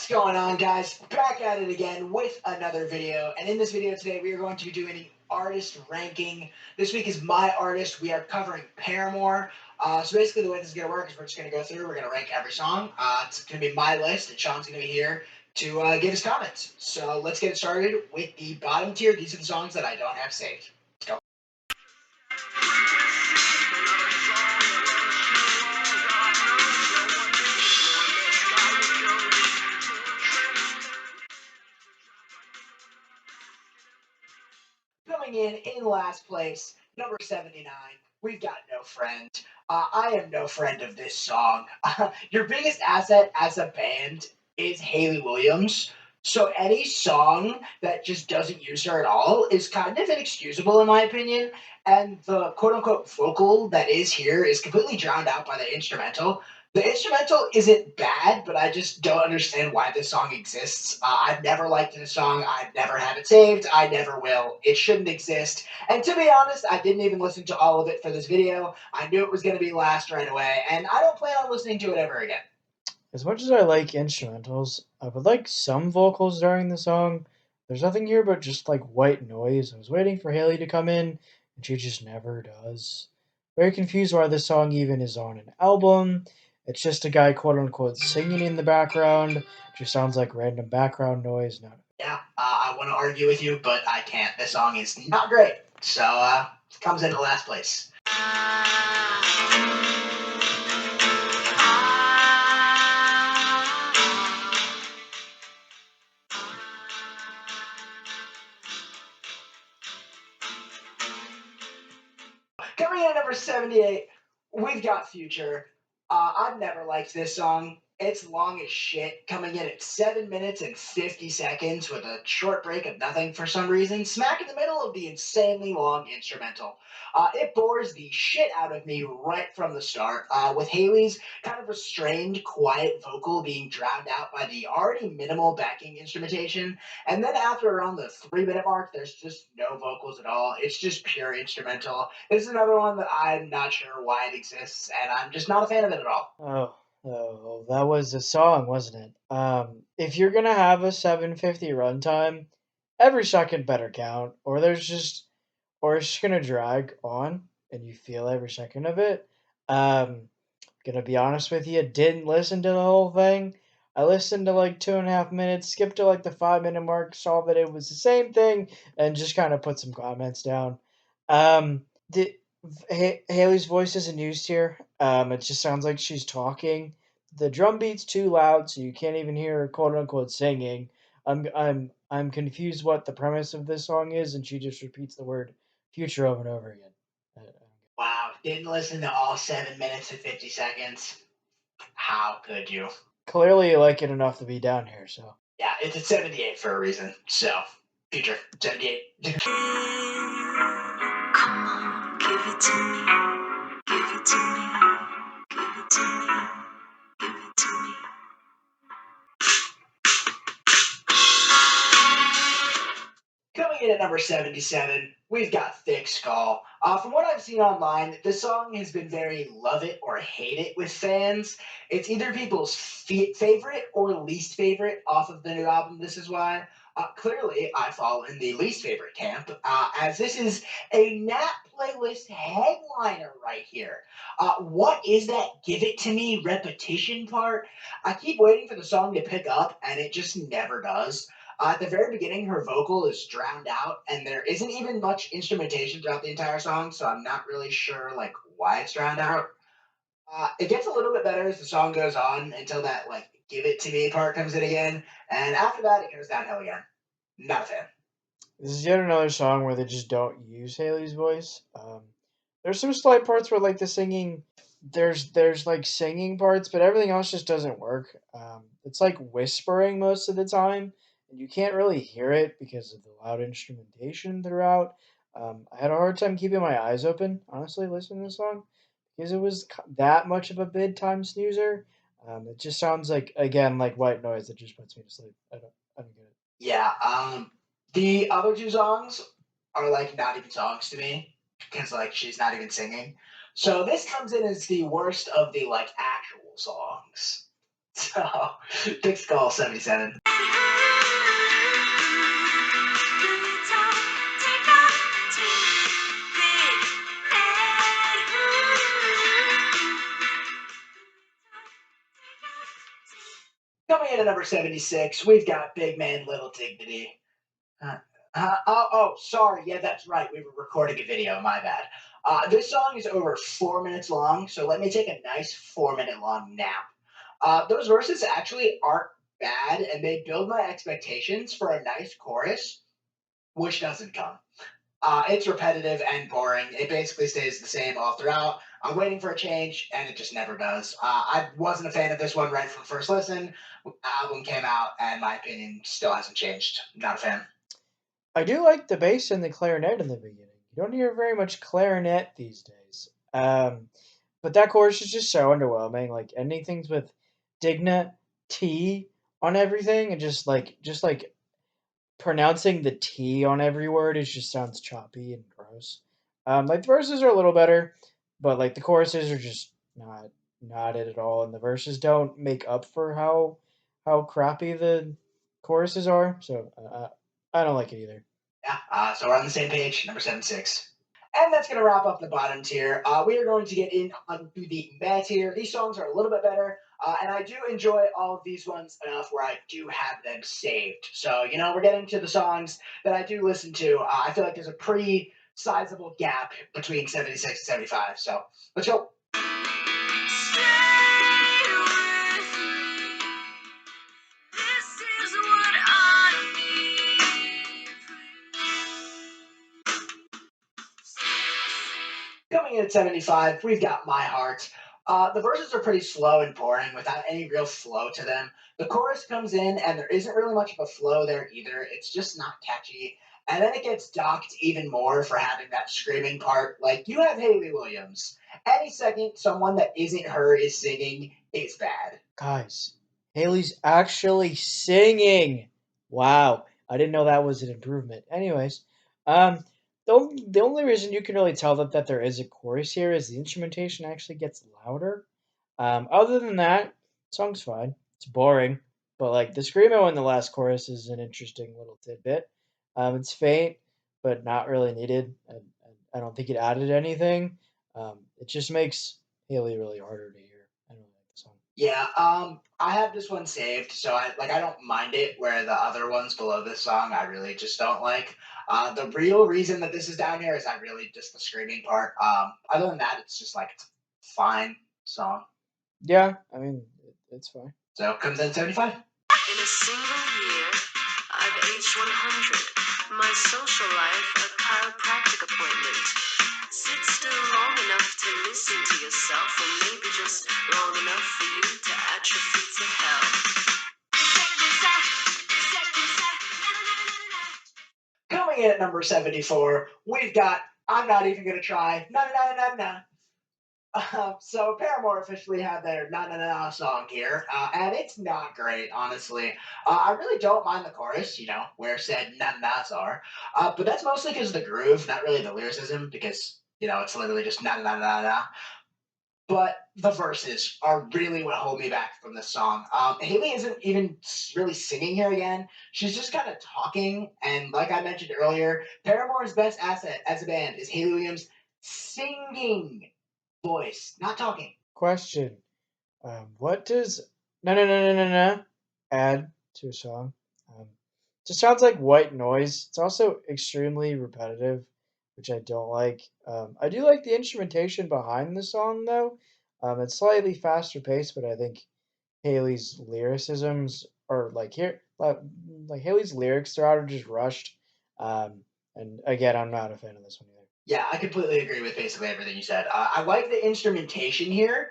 What's going on, guys? Back at it again with another video. And in this video today, we are going to be doing an artist ranking. This week is my artist. We are covering Paramore. So basically the way this is going to work is we're just going to go through, we're going to rank every song. It's going to be my list, and Sean's going to be here to give his comments. So let's get started with the bottom tier. These are the songs that I don't have saved. Let's go. Coming in last place, number 79, we've got No Friend. I am no friend of this song. Your biggest asset as a band is Hayley Williams. So any song that just doesn't use her at all is kind of inexcusable in my opinion. And the quote unquote vocal that is here is completely drowned out by the instrumental. The instrumental isn't bad, but I just don't understand why this song exists. I've never liked this song. I've never had it saved. I never will. It shouldn't exist. And to be honest, I didn't even listen to all of it for this video. I knew it was going to be last right away, and I don't plan on listening to it ever again. As much as I like instrumentals, I would like some vocals during the song. There's nothing here but just like white noise. I was waiting for Haley to come in, and she just never does. Very confused why this song even is on an album. It's just a guy, quote unquote, singing in the background. It just sounds like random background noise. Yeah, I want to argue with you, but I can't. This song is not great. So, it comes into last place. Coming in at number 78, we've got Future. I've never liked this song. It's long as shit, coming in at 7 minutes and 50 seconds with a short break of nothing for some reason, smack in the middle of the insanely long instrumental. It bores the shit out of me right from the start, with Haley's kind of restrained, quiet vocal being drowned out by the already minimal backing instrumentation. And then after around the 3 minute mark, there's just no vocals at all. It's just pure instrumental. This is another one that I'm not sure why it exists, and I'm just not a fan of it at all. Oh, that was the song, wasn't it? If you're gonna have a 750 runtime, every second better count, or it's just gonna drag on, and you feel every second of it. Gonna be honest with you, didn't listen to the whole thing. I listened to like 2.5 minutes, skipped to like the 5 minute mark, saw that it was the same thing, and just kind of put some comments down. The Haley's voice isn't used here. It just sounds like she's talking. The drum beat's too loud, so you can't even hear her quote unquote singing. I'm confused what the premise of this song is, and she just repeats the word future over and over again. Wow, didn't listen to all 7 minutes and 50 seconds. How could you? Clearly, you like it enough to be down here, so. Yeah, it's at 78 for a reason. So, Future, 78. Come on, give it to me. Give it to me. Give it to me. Give it to me. Coming in at number 77, we've got Thick Skull. From what I've seen online, the song has been very love it or hate it with fans. It's either people's favorite or least favorite off of the new album, This Is Why. Clearly, I fall in the least favorite camp, as this is a Nat playlist headliner right here. What is that give it to me repetition part? I keep waiting for the song to pick up, and it just never does. At the very beginning, her vocal is drowned out, and there isn't even much instrumentation throughout the entire song, so I'm not really sure like why it's drowned out. It gets a little bit better as the song goes on until that like "Give It to Me" part comes in again, and after that, it goes downhill again. Not a fan. This is yet another song where they just don't use Haley's voice. There's some slight parts where like the singing, there's like singing parts, but everything else just doesn't work. It's like whispering most of the time, and you can't really hear it because of the loud instrumentation throughout. I had a hard time keeping my eyes open, honestly, listening to the song because it was that much of a bedtime snoozer. It just sounds like again like white noise that just puts me to sleep. I don't get it. Yeah. The other two songs are like not even songs to me because like she's not even singing. So this comes in as the worst of the like actual songs. So, Thick Skull 77. Coming in at number 76, we've got Big Man Little Dignity. Uh, sorry. Yeah, that's right. We were recording a video. My bad. This song is over 4 minutes long, so let me take a nice 4 minute long nap. Those verses actually aren't bad, and they build my expectations for a nice chorus, which doesn't come. It's repetitive and boring. It basically stays the same all throughout. I'm waiting for a change, and it just never does. I wasn't a fan of this one right from first listen. Album came out, and my opinion still hasn't changed. Not a fan. I do like the bass and the clarinet in the beginning. You don't hear very much clarinet these days. But that chorus is just so underwhelming. Like anything's with Digna T on everything, and just like pronouncing the T on every word, it just sounds choppy and gross. Like the verses are a little better, but like the choruses are just not it at all, and the verses don't make up for how crappy the choruses are. So I don't like it either. Yeah, so we're on the same page, number 76. And that's going to wrap up the bottom tier. We are going to get in onto the meh tier. These songs are a little bit better, and I do enjoy all of these ones enough where I do have them saved. So, we're getting to the songs that I do listen to. I feel like there's a pretty sizable gap between 76 and 75. So, let's go. Stay with me. This is what I need. Coming in at 75, we've got My Heart. The verses are pretty slow and boring without any real flow to them. The chorus comes in, and there isn't really much of a flow there either. It's just not catchy. And then it gets docked even more for having that screaming part. Like, you have Haley Williams. Any second someone that isn't her is singing is bad. Guys, Haley's actually singing. Wow, I didn't know that was an improvement. Anyways, the only reason you can really tell that there is a chorus here is the instrumentation actually gets louder. Other than that, song's fine. It's boring, but like the screamo in the last chorus is an interesting little tidbit. It's faint, but not really needed, and I don't think it added anything. It just makes Haley really harder to hear. I don't like the song. Yeah, I have this one saved, so I don't mind it. Where the other ones below this song, I really just don't like. The real reason that this is down here is I really just the screaming part. Other than that, it's just like it's a fine song. Yeah, I mean it's fine. So comes in 75. In a single year, I've aged 100. My social life, a chiropractic appointment. Sit still long enough to listen to yourself, or maybe just long enough for you to atrophy to hell. Coming in at number 74, we've got I'm Not Even Gonna Try. Na na na na na. So Paramore officially had their "Na Na Na" song here, and it's not great, honestly. I really don't mind the chorus, where said "Na Na Na's" are, but that's mostly because of the groove, not really the lyricism, because it's literally just "Na Na Na Na Na." But the verses are really what hold me back from this song. Haley isn't even really singing here again. She's just kind of talking, and like I mentioned earlier, Paramore's best asset as a band is Haley Williams' singing voice, not talking. Question: what does no no no no no no add to a song? Um, just sounds like white noise. It's also extremely repetitive, which I don't like. I do like the instrumentation behind the song though. It's slightly faster paced, but I think Haley's lyricisms are like Haley's lyrics throughout are just rushed. And again, I'm not a fan of this one either. Yeah, I completely agree with basically everything you said. I like the instrumentation here,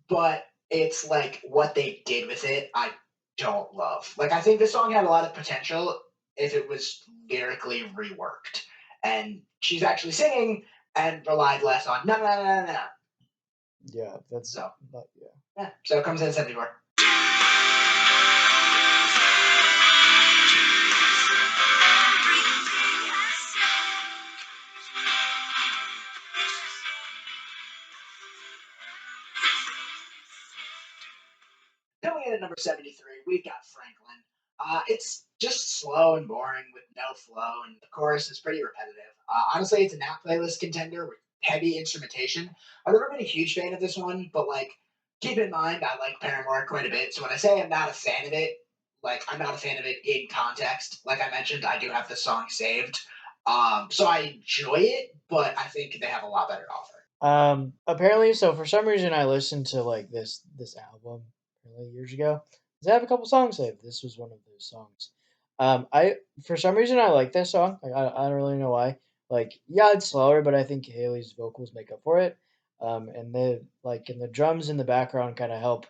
but it's like what they did with it, I don't love. Like, I think this song had a lot of potential if it was lyrically reworked. And she's actually singing and relied less on no, no, no, no, no. Yeah, that's So, not yeah. yeah, so it comes in at 74. Coming 73, we've got Franklin. It's just slow and boring with no flow, and the chorus is pretty repetitive. Honestly, it's a nap playlist contender with heavy instrumentation. I've never been a huge fan of this one, but like, keep in mind, I like Paramore quite a bit. So when I say I'm not a fan of it, like I'm not a fan of it in context. Like I mentioned, I do have the song saved, so I enjoy it, but I think they have a lot better to offer. Apparently, so for some reason, I listened to like this album really years ago. 'Cause I have a couple songs saved. This was one of those songs. I for some reason I like this song. Like, I don't really know why. Like, yeah, it's slower, but I think Haley's vocals make up for it. And the drums in the background kind of help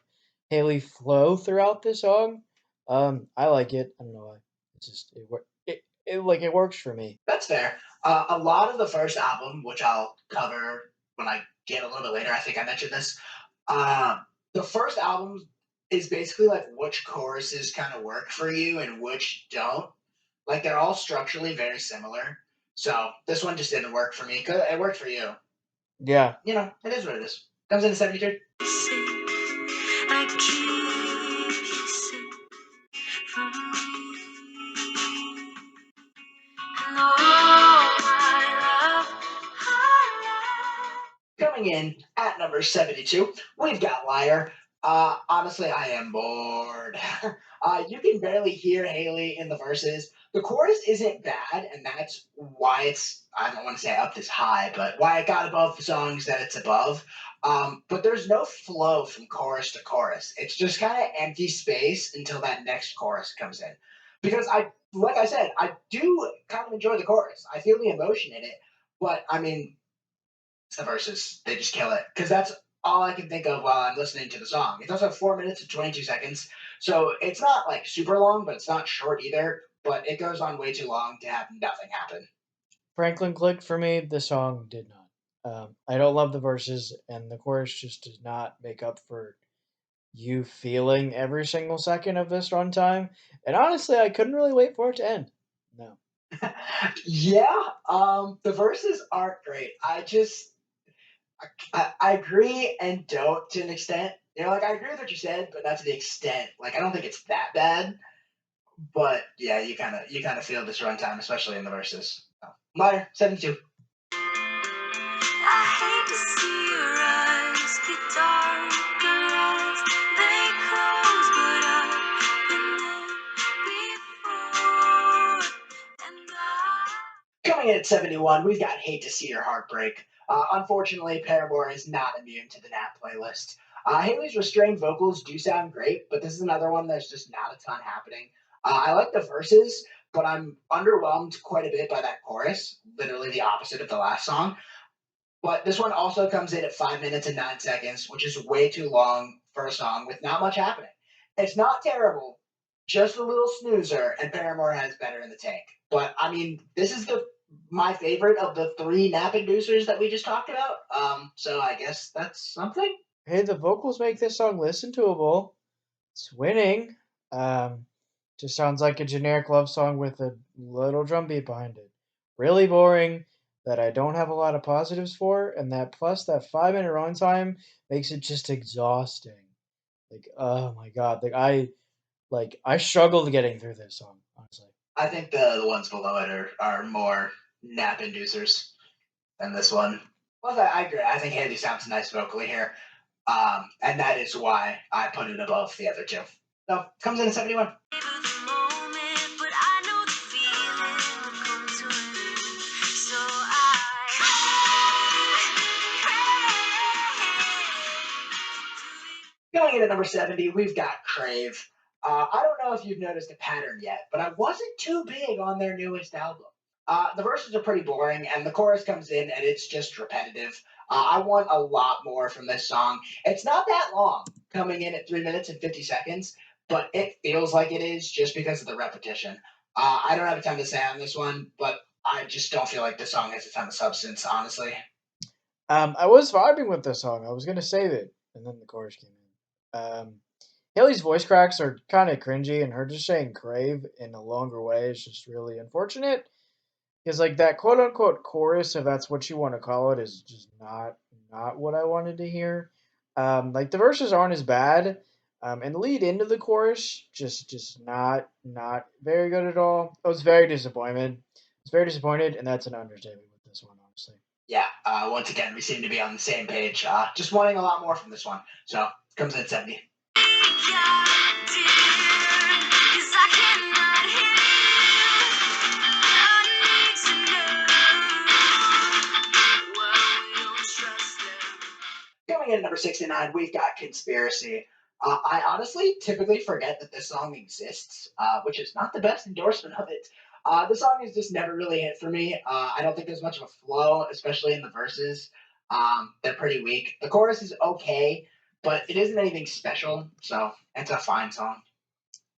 Haley flow throughout the song. I like it. I don't know why. It's just it works for me. That's fair. A lot of the first album, which I'll cover when I get a little bit later, I think I mentioned this. The first album is basically like which choruses kind of work for you and which don't. Like they're all structurally very similar. So this one just didn't work for me. It worked for you. Yeah. You know, it is what it is. Comes in at 73. I keep you safe from me. And all my love. Coming in at number 72, we've got Liar. Honestly, I am bored. You can barely hear Haley in the verses. The chorus isn't bad, and that's why it's, I don't want to say up this high, but why it got above the songs that it's above. But there's no flow from chorus to chorus. It's just kind of empty space until that next chorus comes in. Because like I said, I do kind of enjoy the chorus. I feel the emotion in it, but I mean, it's the verses. They just kill it because that's all I can think of while I'm listening to the song. It's also 4 minutes and 22 seconds, so it's not like super long, but it's not short either. But it goes on way too long to have nothing happen. Franklin clicked for me. The song did not. I don't love the verses, and the chorus just does not make up for you feeling every single second of this runtime. And honestly, I couldn't really wait for it to end. No. Yeah, the verses aren't great. I agree and don't to an extent. You know, like I agree with what you said, but not to the extent. Like I don't think it's that bad. But yeah, you kind of feel this runtime, especially in the verses. So, Liar 72. I hate to see your eyes get darker as they close, but I've been there before, and Coming in at 71, we've got Hate to See Your Heartbreak. Unfortunately, Paramore is not immune to the Nap playlist. Haley's restrained vocals do sound great, but this is another one that's just not a ton happening. I like the verses, but I'm underwhelmed quite a bit by that chorus, literally the opposite of the last song. But this one also comes in at 5 minutes and 9 seconds, which is way too long for a song with not much happening. It's not terrible, just a little snoozer, and Paramore has better in the tank. But I mean, this is the my favorite of the three nap inducers that we just talked about. So I guess that's something. Hey, the vocals make this song listen toable. It's winning. Um, just sounds like a generic love song with a little drum beat behind it. Really boring. That I don't have a lot of positives for, and that plus that 5 minute runtime makes it just exhausting. Like, oh my god, I struggled getting through this song, honestly. I think the ones below it are more nap inducers than this one. Well, I agree. I think Haley sounds nice vocally here. And that is why I put it above the other two. So comes in at 71. savor the moment, but I know the feeling will come to an end. So I Going in at number 70, we've got Crave. I don't know if you've noticed a pattern yet, but I wasn't too big on their newest album. The verses are pretty boring, and the chorus comes in, and it's just repetitive. I want a lot more from this song. It's not that long, coming in at 3 minutes and 50 seconds, but it feels like it is just because of the repetition. I don't have a ton to say on this one, but I just don't feel like the song has a ton of substance, honestly. I was vibing with this song. I was gonna save it, and then the chorus came in. Haley's voice cracks are kind of cringy, and her just saying "crave" in a longer way is just really unfortunate. Because like that quote unquote chorus, if that's what you want to call it, is just not what I wanted to hear. Like the verses aren't as bad, And the lead into the chorus just not very good at all. I was very disappointed. I was very disappointed, and that's an understatement with this one, honestly. Yeah, once again, we seem to be on the same page. Just wanting a lot more from this one. So comes in at 70. Coming in at number 69, we've got Conspiracy. I honestly typically forget that this song exists, which is not the best endorsement of it. The song has just never really hit for me. I don't think there's much of a flow, especially in the verses. They're pretty weak. The chorus is okay, but it isn't anything special, so it's a fine song.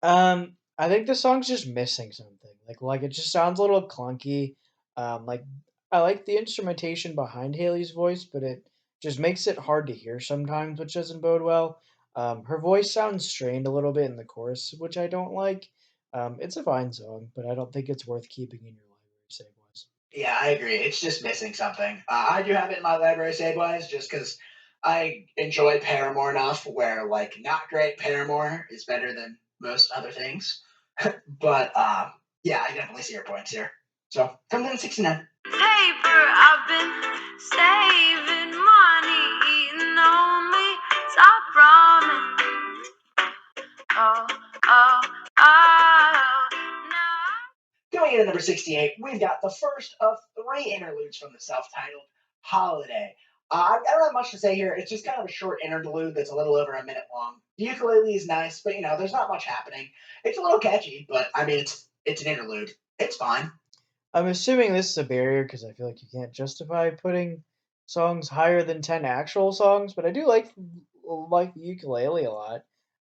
I think the song's just missing something. Like it just sounds a little clunky. Like I like the instrumentation behind Haley's voice, but it just makes it hard to hear sometimes, which doesn't bode well. Her voice sounds strained a little bit in the chorus, which I don't like. It's a fine song, but I don't think it's worth keeping in your library save wise. Yeah, I agree. It's just missing something. I do have it in my library save wise just because I enjoy Paramore enough where, like, not great Paramore is better than most other things. But yeah, I definitely see your points here. So comes in at 69. Paper, I've been saving money, eating only top ramen. Oh, oh, oh, no. Going in at number 68, we've got the first of three interludes from the self titled Holiday. I don't have much to say here. It's just kind of a short interlude that's a little over a minute long. The ukulele is nice, but there's not much happening. It's a little catchy, but I mean, it's an interlude. It's fine. I'm assuming this is a barrier because I feel like you can't justify putting songs higher than 10 actual songs, but I do like the ukulele a lot.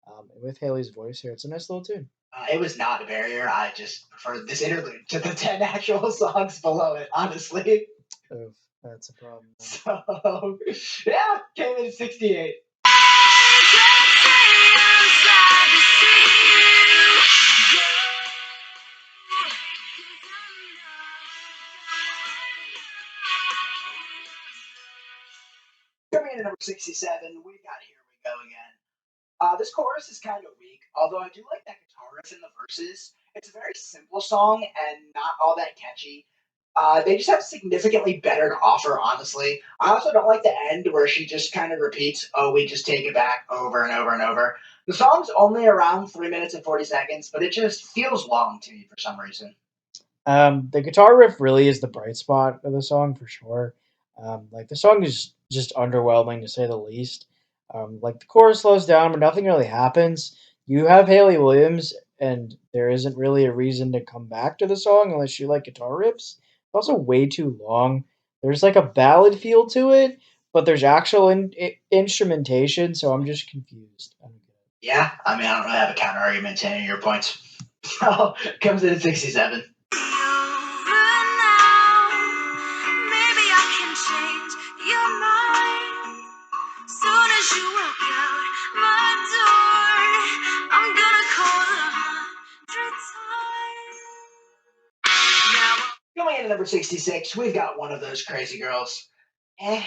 And with Haley's voice here, it's a nice little tune. It was not a barrier. I just preferred this interlude to the 10 actual songs below it, honestly. Oof, that's a problem then. So, yeah, came in at 68. Coming in at number 67, we got Here We Go Again. This chorus is kind of weak, although I do like that guitar riff in the verses. It's a very simple song and not all that catchy. They just have significantly better to offer, honestly. I also don't like the end where she just kind of repeats, "Oh, we just take it back," over and over and over. The song's only around 3 minutes and 40 seconds, but it just feels long to me for some reason. The guitar riff really is the bright spot of the song for sure. Like the song is just underwhelming to say the least. Like the chorus slows down, but nothing really happens. You have Haley Williams, and there isn't really a reason to come back to the song unless you like guitar riffs. It's also way too long. There's like a ballad feel to it, but there's actual instrumentation, so I'm just confused. I don't get it. Yeah, I mean, I don't really have a counter argument to any of your points. So, comes in at 67. Soon as you walk out my door, I'm gonna call 100 times. Now Going in at number 66, we've got One of Those Crazy Girls. Eh,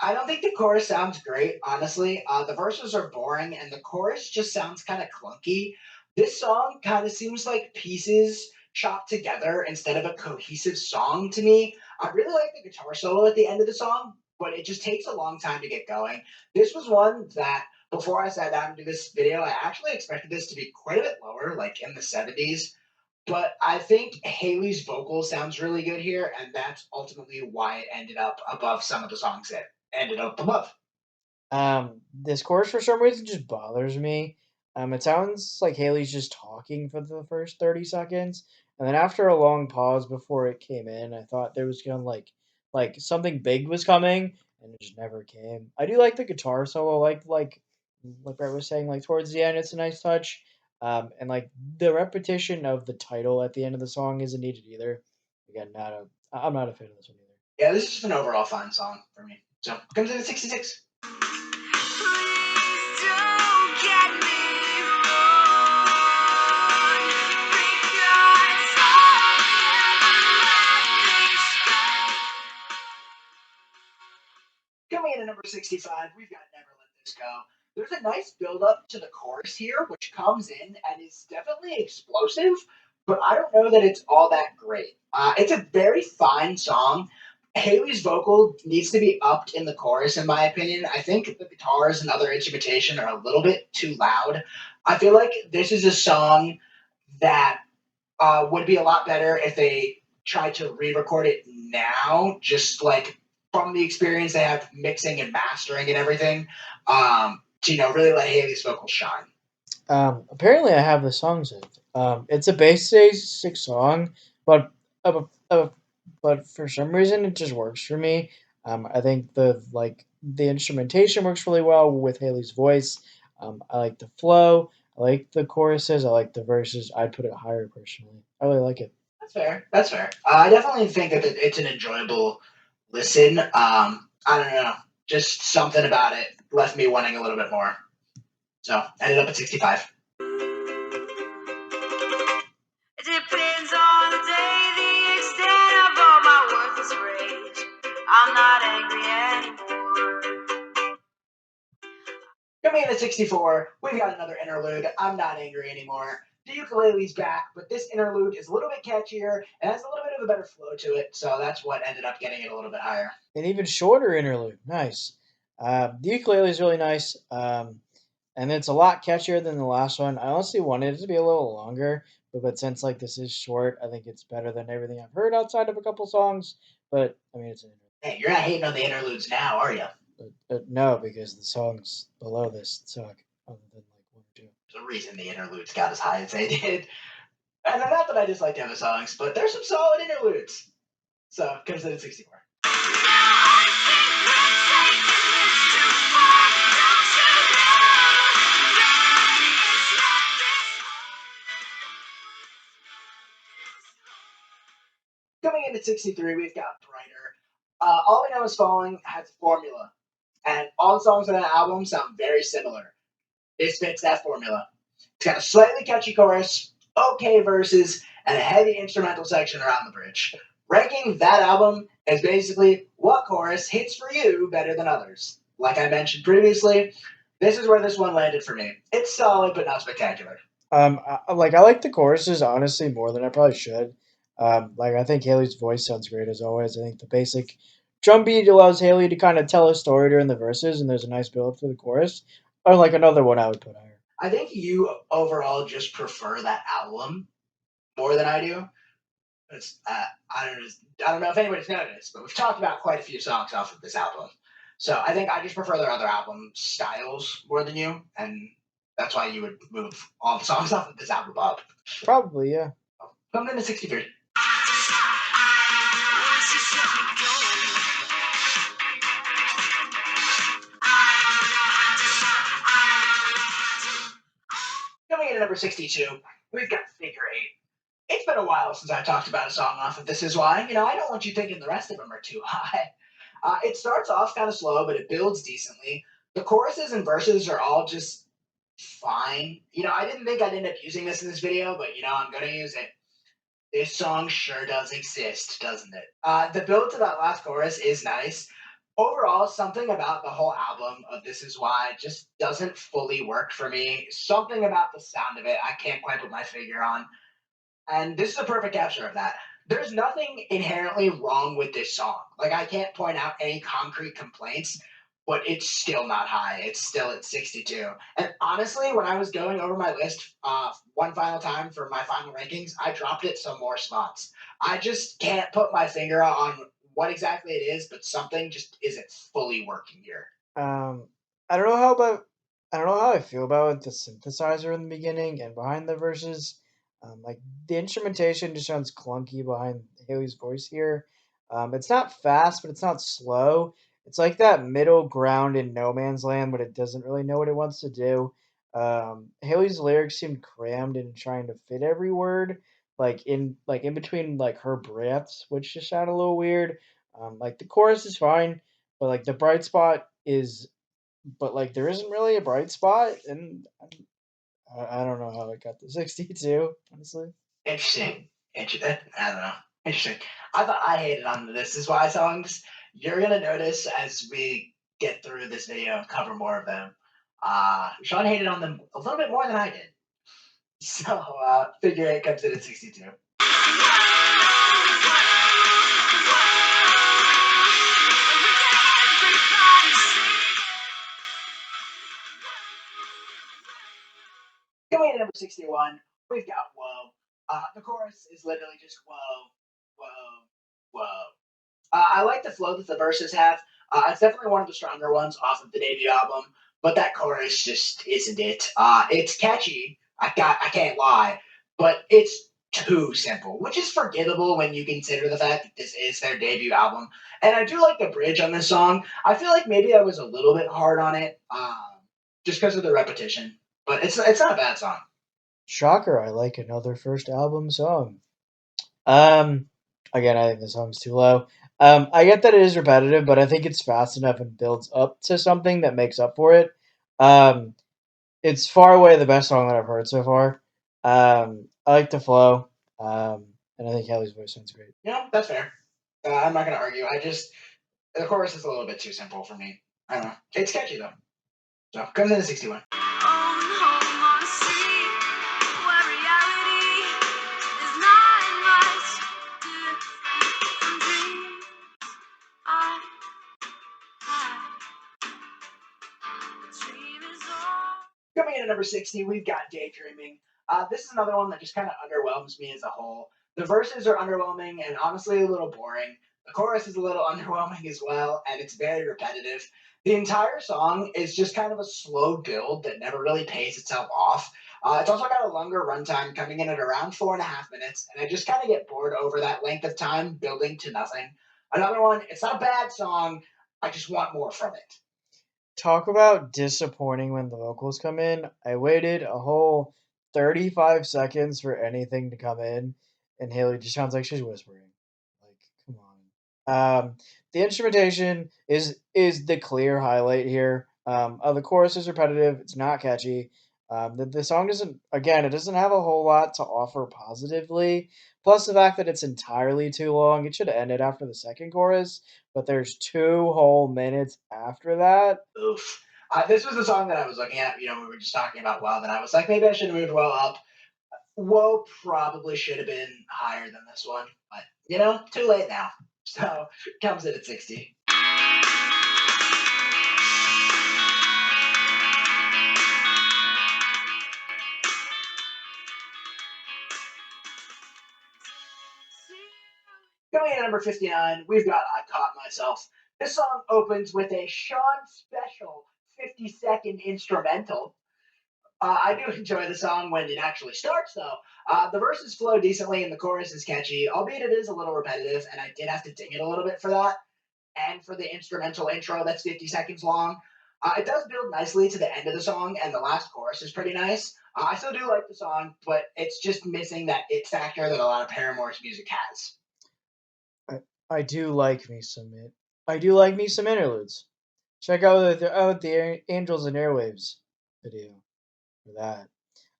I don't think the chorus sounds great, honestly. The verses are boring, and the chorus just sounds kind of clunky. This song kind of seems like pieces chopped together instead of a cohesive song to me. I really like the guitar solo at the end of the song, but it just takes a long time to get going. This was one that, before I sat down to do this video, I actually expected this to be quite a bit lower, like in the 70s. But I think Haley's vocal sounds really good here, and that's ultimately why it ended up above some of the songs it ended up above. This chorus for some reason just bothers me. It sounds like Haley's just talking for the first 30 seconds, and then after a long pause before it came in, I thought there was gonna like something big was coming, and it just never came. I do like the guitar solo, like Brett was saying, like towards the end, it's a nice touch. And like the repetition of the title at the end of the song isn't needed either. Again, I'm not a fan of this one either. Yeah, this is just an overall fine song for me. So comes in at 66. please don't get me wrong, because Coming in at number 65, we've got Never Let This Go. There's a nice build up to the chorus here, which comes in and is definitely explosive, but I don't know that it's all that great. It's a very fine song. Haley's vocal needs to be upped in the chorus, in my opinion. I think the guitars and other instrumentation are a little bit too loud. I feel like this is a song that would be a lot better if they tried to re-record it now, just like from the experience they have mixing and mastering and everything, to really let Haley's vocals shine. Apparently, I have the song saved. It's a basic song, but uh, uh, but for some reason it just works for me. I think the instrumentation works really well with Haley's voice. I like the flow. I like the choruses. I like the verses. I'd put it higher personally. I really like it. That's fair. That's fair. I definitely think that it's an enjoyable listen. I don't know, just something about it left me wanting a little bit more. So ended up at 65. It depends on the day, the extent of all my worthless rage. I'm not angry anymore. Coming in at 64, we've got another interlude. I'm not angry anymore. The ukulele's back, but this interlude is a little bit catchier and has a little bit of a better flow to it, so that's what ended up getting it a little bit higher. An even shorter interlude. Nice. The ukulele is really nice. And it's a lot catchier than the last one. I honestly wanted it to be a little longer, but since like this is short, I think it's better than everything I've heard outside of a couple songs. But I mean, it's an interlude. Hey, you're not hating on the interludes now, are you? But no, because the songs below this suck, other than like one or two. There's a reason the interludes got as high as they did. And not that I dislike the other songs, but there's some solid interludes. So it comes in at 64. Coming in at 63, we've got Brighter. All We Know Is Falling has a formula, and all the songs on that album sound very similar. This fits that formula. It's got a slightly catchy chorus, okay verses, and a heavy instrumental section around the bridge. Ranking that album is basically what chorus hits for you better than others. Like I mentioned previously, this is where this one landed for me. It's solid, but not spectacular. I like the choruses honestly more than I probably should. Like I think Haley's voice sounds great as always. I think the basic drum beat allows Haley to kind of tell a story during the verses, and there's a nice build up to the chorus. Or like another one I would put higher. I think you overall just prefer that album more than I do. It's, I don't know if anybody's noticed, but we've talked about quite a few songs off of this album. So I think I just prefer their other album styles more than you, and that's why you would move all the songs off of this album up. Probably, yeah. Coming in at 63. Coming in at number 62, we've got Figure Eight. It's been a while since I talked about a song off of This Is Why. I don't want you thinking the rest of them are too high. It starts off kind of slow, but it builds decently. The choruses and verses are all just fine. I didn't think I'd end up using this in this video, but I'm going to use it. This song sure does exist, doesn't it? The build to that last chorus is nice. Overall, something about the whole album of This Is Why just doesn't fully work for me. Something about the sound of it I can't quite put my finger on. And this is a perfect capture of that. There's nothing inherently wrong with this song. Like, I can't point out any concrete complaints, but it's still not high. It's still at 62. And honestly, when I was going over my list one final time for my final rankings, I dropped it some more spots. I just can't put my finger on what exactly it is, but something just isn't fully working here. Um, I don't know how about I don't know how I feel about the synthesizer in the beginning and behind the verses. Like the instrumentation just sounds clunky behind Haley's voice here. It's not fast, but it's not slow. It's like that middle ground in no man's land, but it doesn't really know what it wants to do. Haley's lyrics seem crammed in trying to fit every word, like in between like her breaths, which just sound a little weird. Like the chorus is fine, but like the bright spot is, but like there isn't really a bright spot, and I don't know how it got to 62. Honestly, Interesting. I don't know. Interesting. I thought I hated on the This Is Why songs. You're gonna notice as we get through this video and cover more of them. Sean hated on them a little bit more than I did. So figure eight comes in at 62. Coming in at number 61, we've got Whoa. The chorus is literally just whoa, whoa, whoa. I like the flow that the verses have. It's definitely one of the stronger ones off of the debut album, but that chorus just isn't it. It's catchy. I can't lie, but it's too simple, which is forgivable when you consider the fact that this is their debut album. And I do like the bridge on this song. I feel like maybe I was a little bit hard on it, just because of the repetition. But it's not a bad song. Shocker, I like another first album song. Um, Again, I think the song's too low. I get that it is repetitive, but I think it's fast enough and builds up to something that makes up for it. Um, it's far away the best song that I've heard so far. I like the flow, and I think Haley's voice sounds great. Yeah, that's fair. I'm not gonna argue. I just the chorus is a little bit too simple for me. I don't know. It's catchy though. So comes in at 61. Coming in at number 60, we've got Daydreaming. This is another one that just kind of underwhelms me as a whole. The verses are underwhelming and honestly a little boring. The chorus is a little underwhelming as well, and it's very repetitive. The entire song is just kind of a slow build that never really pays itself off. It's also got a longer runtime, coming in at around 4.5 minutes, and I just kind of get bored over that length of time building to nothing. Another one, it's not a bad song, I just want more from it. Talk about disappointing when the vocals come in. I waited a whole 35 seconds for anything to come in, and Haley just sounds like she's whispering. Like, come on. The instrumentation is the clear highlight here. The chorus is repetitive. It's not catchy. The song doesn't, again, it doesn't have a whole lot to offer positively. Plus the fact that it's entirely too long. It should have ended after the second chorus, but there's 2 whole minutes after that. Oof. This was the song that I was looking at. We were just talking about WoW, and I was like, maybe I should have moved WoW up. WoW probably should have been higher than this one, but too late now. So comes in at 60. Coming in at number 59, we've got I Caught Myself. This song opens with a Sean special 50-second instrumental. I do enjoy the song when it actually starts, though. The verses flow decently and the chorus is catchy, albeit it is a little repetitive, and I did have to ding it a little bit for that. And for the instrumental intro that's 50 seconds long. It does build nicely to the end of the song, and the last chorus is pretty nice. I still do like the song, but it's just missing that it factor that a lot of Paramore's music has. I, I do like me some it. I do like me some interludes. Check out the Angels and Airwaves video for that.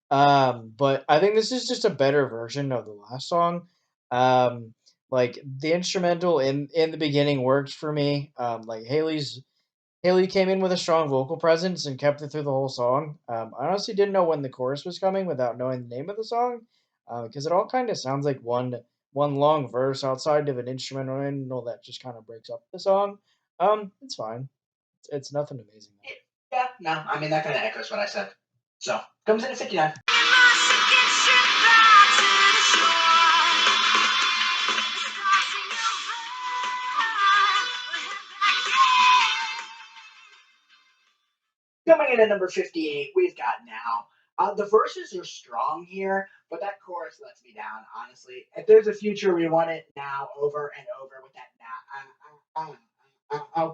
But I think this is just a better version of the last song. Um, like the instrumental in the beginning worked for me. Like Haley came in with a strong vocal presence and kept it through the whole song. I honestly didn't know when the chorus was coming without knowing the name of the song, because it all kind of sounds like one long verse outside of an instrumental that just kind of breaks up the song. It's fine. It's nothing amazing though. Yeah, no, I mean, that kind of echoes what I said. So, comes in at 59. Coming in at number 58, we've got Now. The verses are strong here, but that chorus lets me down, honestly. If there's a future, we want it now over and over with that now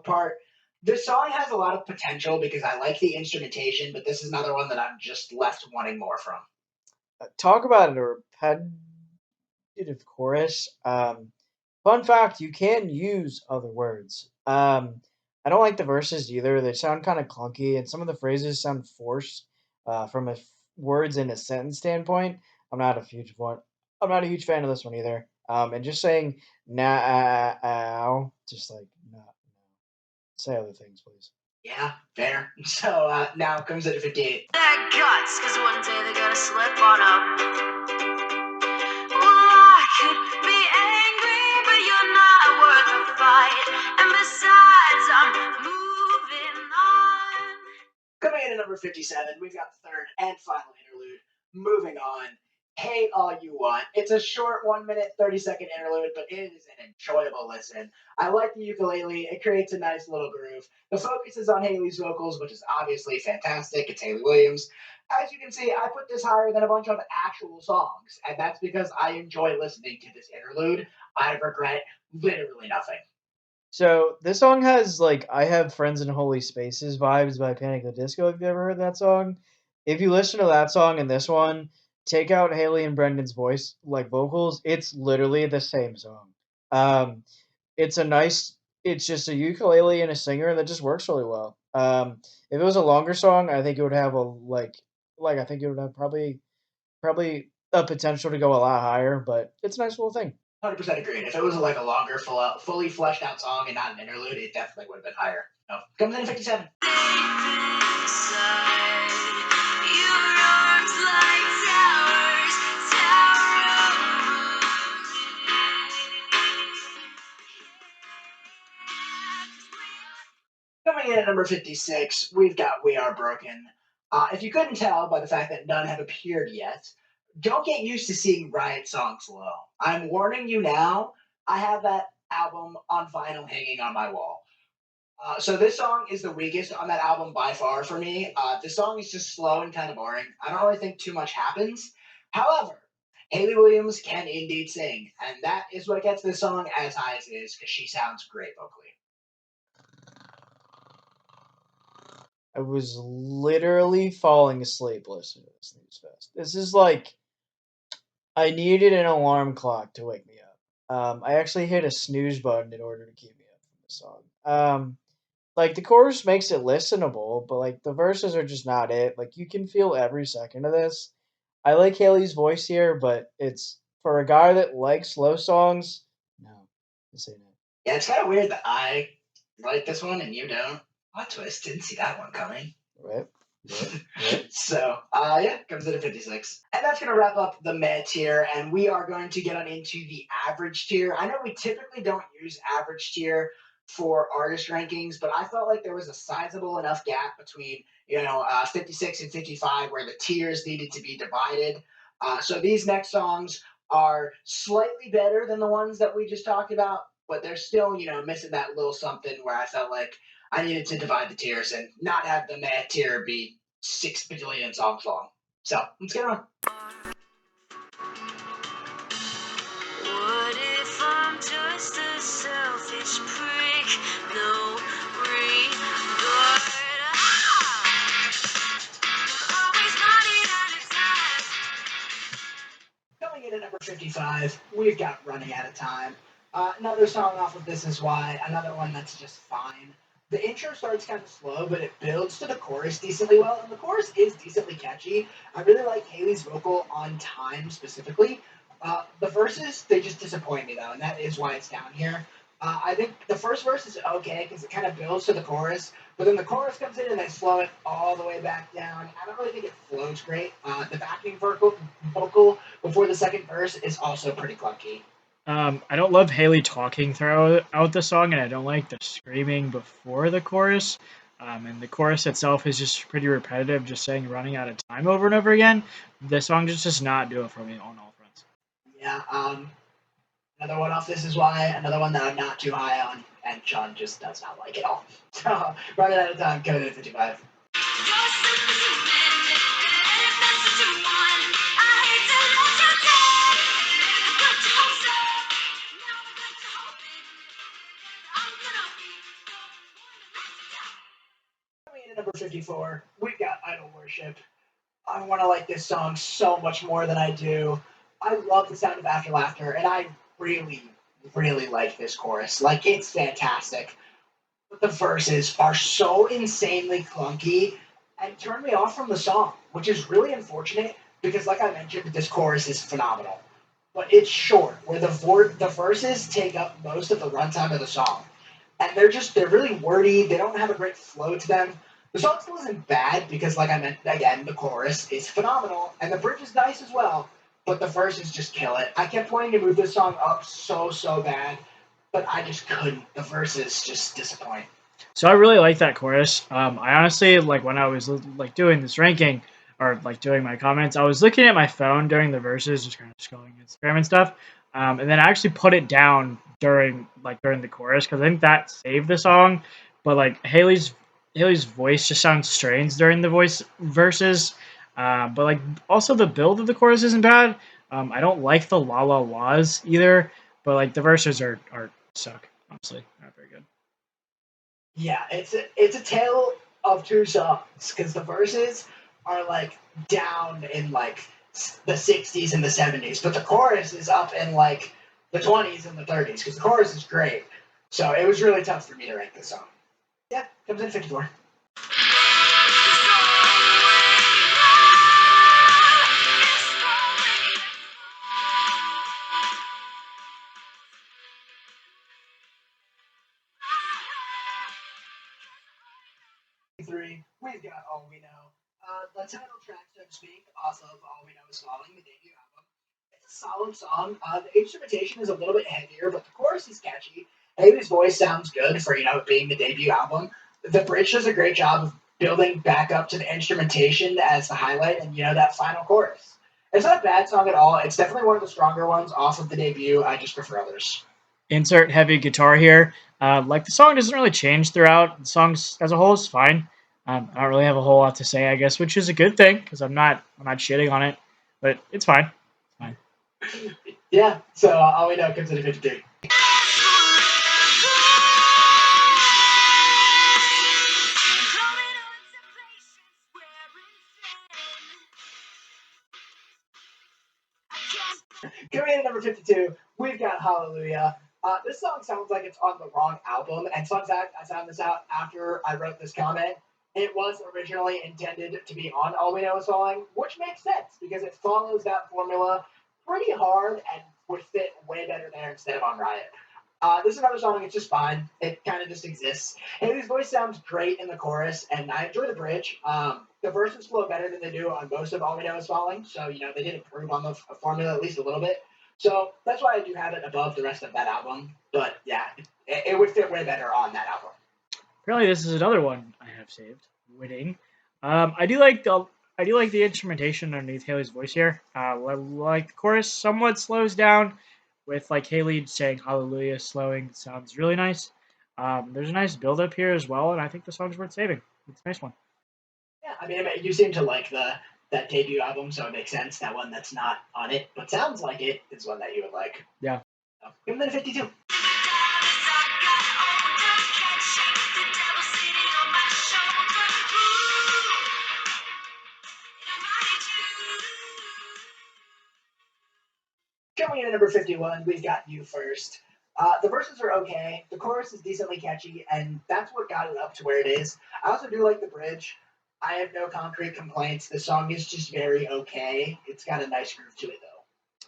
part. This song has a lot of potential because I like the instrumentation, but this is another one that I'm just left wanting more from. Talk about a repetitive chorus. Fun fact: you can use other words. I don't like the verses either. They sound kind of clunky, and some of the phrases sound forced from words in a sentence standpoint. I'm not a huge one. I'm not a huge fan of this one either. And just saying now, just like no, no. Say other things, please. Yeah, fair. So now comes at 58. Their guts, cause one day they're gonna slip on up. Well, I could be angry, but you're not worth a fight. And besides, I'm moving on. Coming in at number 57, we've got the third and final interlude. Moving on. Hate All You Want. It's a short 1 minute, 30-second interlude, but it is an enjoyable listen. I like the ukulele. It creates a nice little groove. The focus is on Haley's vocals, which is obviously fantastic. It's Haley Williams. As you can see, I put this higher than a bunch of actual songs, and that's because I enjoy listening to this interlude. I regret literally nothing. So this song has like "I Have Friends in Holy Spaces" vibes by Panic! At the Disco. Have you ever heard that song? If you listen to that song and this one, take out Haley and Brendan's voice like vocals. It's literally the same song. Um, it's a nice. It's just a ukulele and a singer that just works really well. If it was a longer song, I think it would have a like I think it would have probably a potential to go a lot higher. But it's a nice little thing. 100% agreed. If it was like a longer, fully fleshed out song and not an interlude, it definitely would have been higher. No. Comes in at 57. Coming in at number 56, we've got We Are Broken. If you couldn't tell by the fact that none have appeared yet, don't get used to seeing Riot songs low. I'm warning you now, I have that album on vinyl hanging on my wall. So this song is the weakest on that album by far for me. This song is just slow and kind of boring. I don't really think too much happens. However, Haley Williams can indeed sing, and that is what gets this song as high as it is because she sounds great vocally. I was literally falling asleep listening to this News Fest. This is like I needed an alarm clock to wake me up. I actually hit a snooze button in order to keep me up from the song. Like the chorus makes it listenable, but like the verses are just not it. Like you can feel every second of this. I like Haley's voice here, but it's for a guy that likes slow songs. No, this ain't it. Yeah, it's kind of weird that I like this one and you don't. What twist? Didn't see that one coming. Right? Right? So, yeah, comes in at 56. And that's going to wrap up the meh tier, and we are going to get on into the average tier. I know we typically don't use average tier for artist rankings, but I felt like there was a sizable enough gap between, 56 and 55 where the tiers needed to be divided. So these next songs are slightly better than the ones that we just talked about, but they're still, missing that little something where I felt like I needed to divide the tiers and not have the meh tier be 6 bajillion songs long. So let's get on. What if I'm just a selfish prick? No regard. Always running out of time. Coming in at number 55, we've got Running Out of Time. Another song off of This Is Why, another one that's just fine. The intro starts kind of slow, but it builds to the chorus decently well, and the chorus is decently catchy. I really like Haley's vocal on time specifically. The verses, they just disappoint me though, and that is why it's down here. I think the first verse is okay because it kind of builds to the chorus, but then the chorus comes in and they slow it all the way back down. I don't really think it flows great. The backing vocal before the second verse is also pretty clunky. I don't love Haley talking throughout the song, and I don't like the screaming before the chorus. And the chorus itself is just pretty repetitive, just saying running out of time over and over again. The song just does not do it for me on all fronts. Yeah, another one off This Is Why, another one that I'm not too high on, and John just does not like it all. So, running out of time, coming in at 55. Coming in at number 54, we got Idol Worship. I want to like this song so much more than I do. I love the sound of After Laughter, and I really, really like this chorus. Like, it's fantastic. But the verses are so insanely clunky and turn me off from the song, which is really unfortunate because, like I mentioned, this chorus is phenomenal. But it's short, where the verses take up most of the runtime of the song. and they're really wordy. They don't have a great flow to them. The song still isn't bad because, like I meant again, the chorus is phenomenal and the bridge is nice as well. But the verses just kill it. I kept wanting to move this song up so bad, but I just couldn't. The verses just disappoint. So I really like that chorus. I honestly like when I was like doing this ranking or like doing my comments, I was looking at my phone during the verses, just kind of scrolling Instagram and stuff, and then I actually put it down during the chorus because I think that saved the song. But like Haley's voice just sounds strange during the voice verses. But like also the build of the chorus isn't bad. I don't like the la la la's either, but like the verses are suck honestly, not very good. Yeah, it's a tale of two songs because the verses are like down in like the 60s and the 70s, but the chorus is up in like the 20s and the 30s because the chorus is great. So it was really tough for me to rank this song. Yeah, comes in 54. Three, we've got All We Know. The title track, so to speak, off of All We Know Is Falling, the debut album. It's a solid song. The instrumentation is a little bit heavier, but the chorus is catchy. Haley's voice sounds good for it being the debut album. The bridge does a great job of building back up to the instrumentation as the highlight, and that final chorus. It's not a bad song at all. It's definitely one of the stronger ones off of the debut. I just prefer others. Insert heavy guitar here. Like the song doesn't really change throughout. The songs as a whole is fine. I don't really have a whole lot to say, I guess, which is a good thing because I'm not shitting on it, but it's fine. It's fine. Yeah. So All We Know comes in at 53. Coming in at number 52, we've got Hallelujah. This song sounds like it's on the wrong album, and fun fact, I found this out after I wrote this comment. It was originally intended to be on All We Know Is Falling, which makes sense because it follows that formula pretty hard and would fit way better there instead of on Riot. This is another song. It's just fine. It kind of just exists. Haley's voice sounds great in the chorus, and I enjoy the bridge. The verses flow better than they do on most of All We Know Is Falling, so they did improve on the formula at least a little bit. So that's why I do have it above the rest of that album. But yeah, it would fit way better on that album. Apparently, this is another one I have saved. Winning. I do like the instrumentation underneath Haley's voice here. Like the chorus somewhat slows down, with like Haley saying "Hallelujah" slowing sounds really nice. There's a nice build up here as well, and I think the song's worth saving. It's a nice one. Yeah, I mean, you seem to like that debut album, so it makes sense. That one that's not on it, but sounds like it, is one that you would like. Yeah. So, give them a 52. Coming in at number 51, we've got You First. The verses are okay. The chorus is decently catchy, and that's what got it up to where it is. I also do like the bridge. I have no concrete complaints. The song is just very okay. It's got a nice groove to it, though.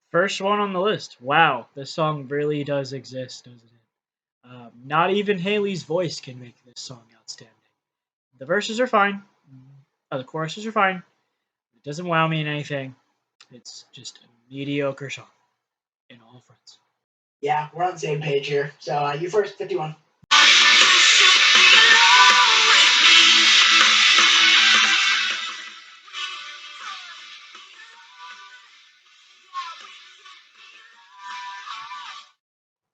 First one on the list. Wow, this song really does exist, doesn't it? Not even Haley's voice can make this song outstanding. The verses are fine. The choruses are fine. It doesn't wow me in anything. It's just a mediocre song in all fronts. Yeah, we're on the same page here. So, You First, 51.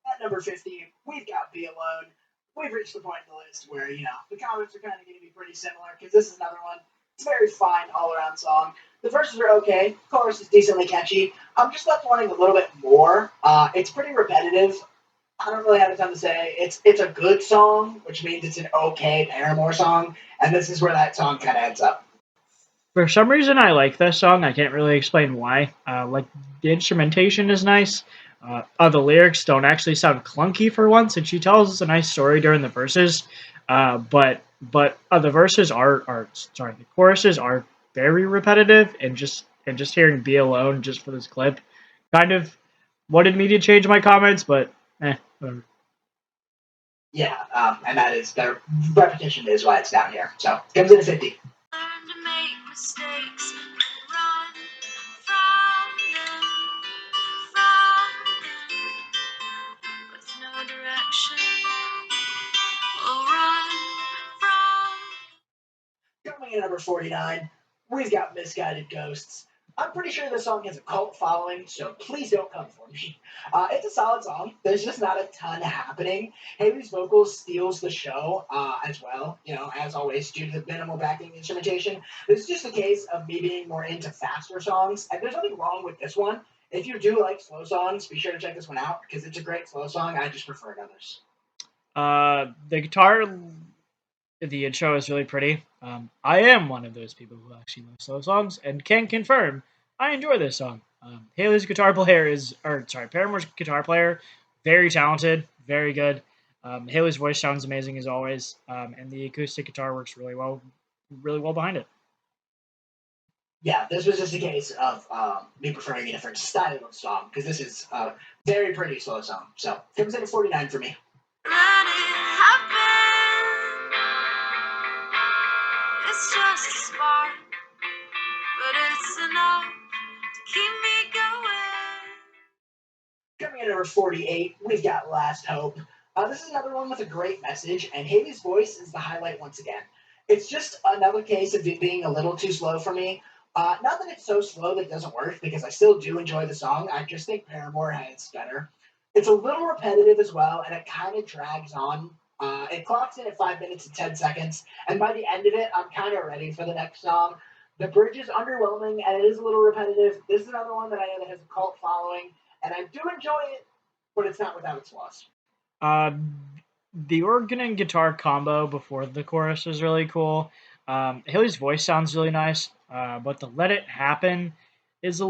At number 50, we've got Be Alone. We've reached the point in the list where, the comments are kind of going to be pretty similar because this is another one. It's a very fine all around song. The verses are okay. The chorus is decently catchy. I'm just left wanting a little bit more. It's pretty repetitive. I don't really have a ton to say. It's a good song, which means it's an okay Paramore song, and this is where that song kind of ends up. For some reason, I like this song. I can't really explain why. Like the instrumentation is nice. The lyrics don't actually sound clunky for once, and she tells us a nice story during the verses. But the verses are sorry, the choruses are very repetitive, and just hearing "Be Alone" just for this clip, kind of wanted me to change my comments, but whatever. Yeah, and that is the repetition is why it's down here. So it comes in at 50. Learn to make mistakes and run from them, with no direction. We'll run from. Coming in at number 49, we've got Misguided Ghosts. I'm pretty sure this song has a cult following, so please don't come for me. It's a solid song. There's just not a ton happening. Haley's vocals steals the show as well, as always, due to the minimal backing instrumentation. This is just a case of me being more into faster songs, and there's nothing wrong with this one. If you do like slow songs, be sure to check this one out because it's a great slow song. I just prefer others. The guitar, the intro is really pretty. I am one of those people who actually love slow songs and can confirm I enjoy this song. Haley's guitar player Paramore's guitar player, very talented, very good. Haley's voice sounds amazing as always, and the acoustic guitar works really well behind it. Yeah, this was just a case of me preferring a different style of song because this is a very pretty slow song. So it comes in at 49 for me. Let it happen. It's just a spark, but it's enough to keep me going. Coming in at number 48, we've got Last Hope. This is another one with a great message, and Haley's voice is the highlight once again. It's just another case of it being a little too slow for me. Not that it's so slow that it doesn't work, because I still do enjoy the song. I just think Paramore has better. It's a little repetitive as well, and it kind of drags on. It clocks in at 5 minutes and 10 seconds, and by the end of it, I'm kind of ready for the next song. The bridge is underwhelming, and it is a little repetitive. This is another one that I know that has a cult following, and I do enjoy it, but it's not without its flaws. Uh, the organ and guitar combo before the chorus is really cool. Haley's voice sounds really nice, but the "Let It Happen" is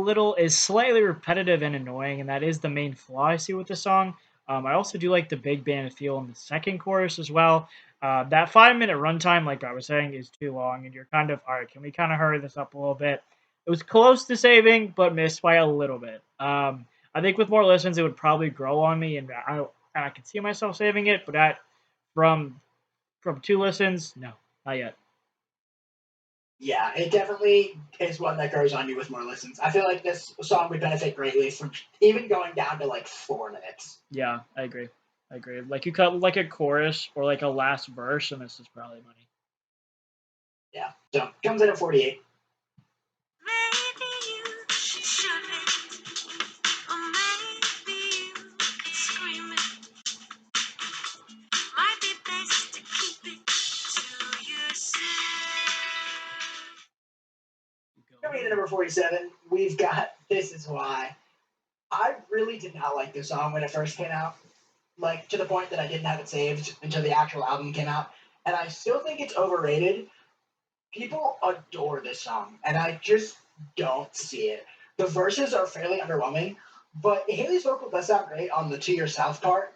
slightly repetitive and annoying, and that is the main flaw I see with the song. I also do like the big band feel in the second chorus as well. That 5 minute runtime, like I was saying, is too long, and you're kind of all right. Can we kind of hurry this up a little bit? It was close to saving, but missed by a little bit. I think with more listens, it would probably grow on me, and I can see myself saving it, but from from 2 listens, no, not yet. Yeah, it definitely is one that grows on you with more listens. I feel like this song would benefit greatly from even going down to like 4 minutes. Yeah, I agree. I agree. Like you cut like a chorus or like a last verse, and this is probably money. Yeah, so comes in at 48. Maybe you shouldn't, or maybe you could scream it. Might be best to keep it to yourself. Coming in at number 47, we've got This Is Why. I really did not like this song when it first came out, like to the point that I didn't have it saved until the actual album came out, and I still think it's overrated. People adore this song, and I just don't see it. The verses are fairly underwhelming, but Haley's vocal does sound great on the To Yourself part.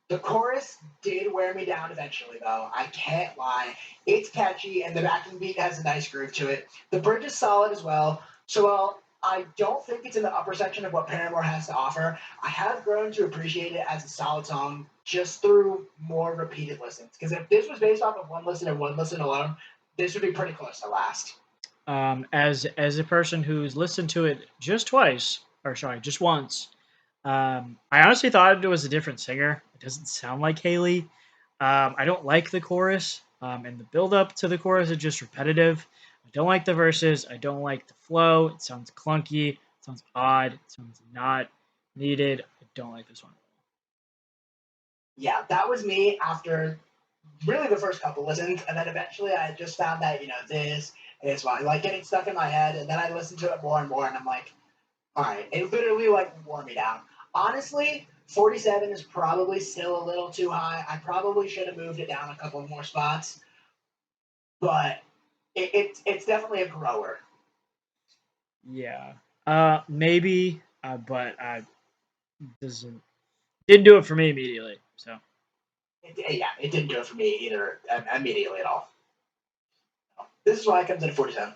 The chorus did wear me down eventually, though. I can't lie. It's catchy, and the backing beat has a nice groove to it. The bridge is solid as well. So while I don't think it's in the upper section of what Paramore has to offer, I have grown to appreciate it as a solid song just through more repeated listens. Because if this was based off of one listen and one listen alone, this would be pretty close to last. As a person who's listened to it just twice, or sorry, just once, I honestly thought it was a different singer. It doesn't sound like Haley. I don't like the chorus, and the build up to the chorus is just repetitive. I don't like the verses. I don't like the flow. It sounds clunky. It sounds odd. It sounds not needed. I don't like this one. Yeah, that was me after really the first couple listens, and then eventually I just found that this is why like getting stuck in my head, and then I listened to it more and more, and I'm like, all right, it literally like wore me down. Honestly, 47 is probably still a little too high. I probably should have moved it down a couple more spots, but it's definitely a grower. Yeah. Maybe, but doesn't didn't do it for me immediately. So Yeah, it didn't do it for me either immediately at all. This is why it comes in at 47.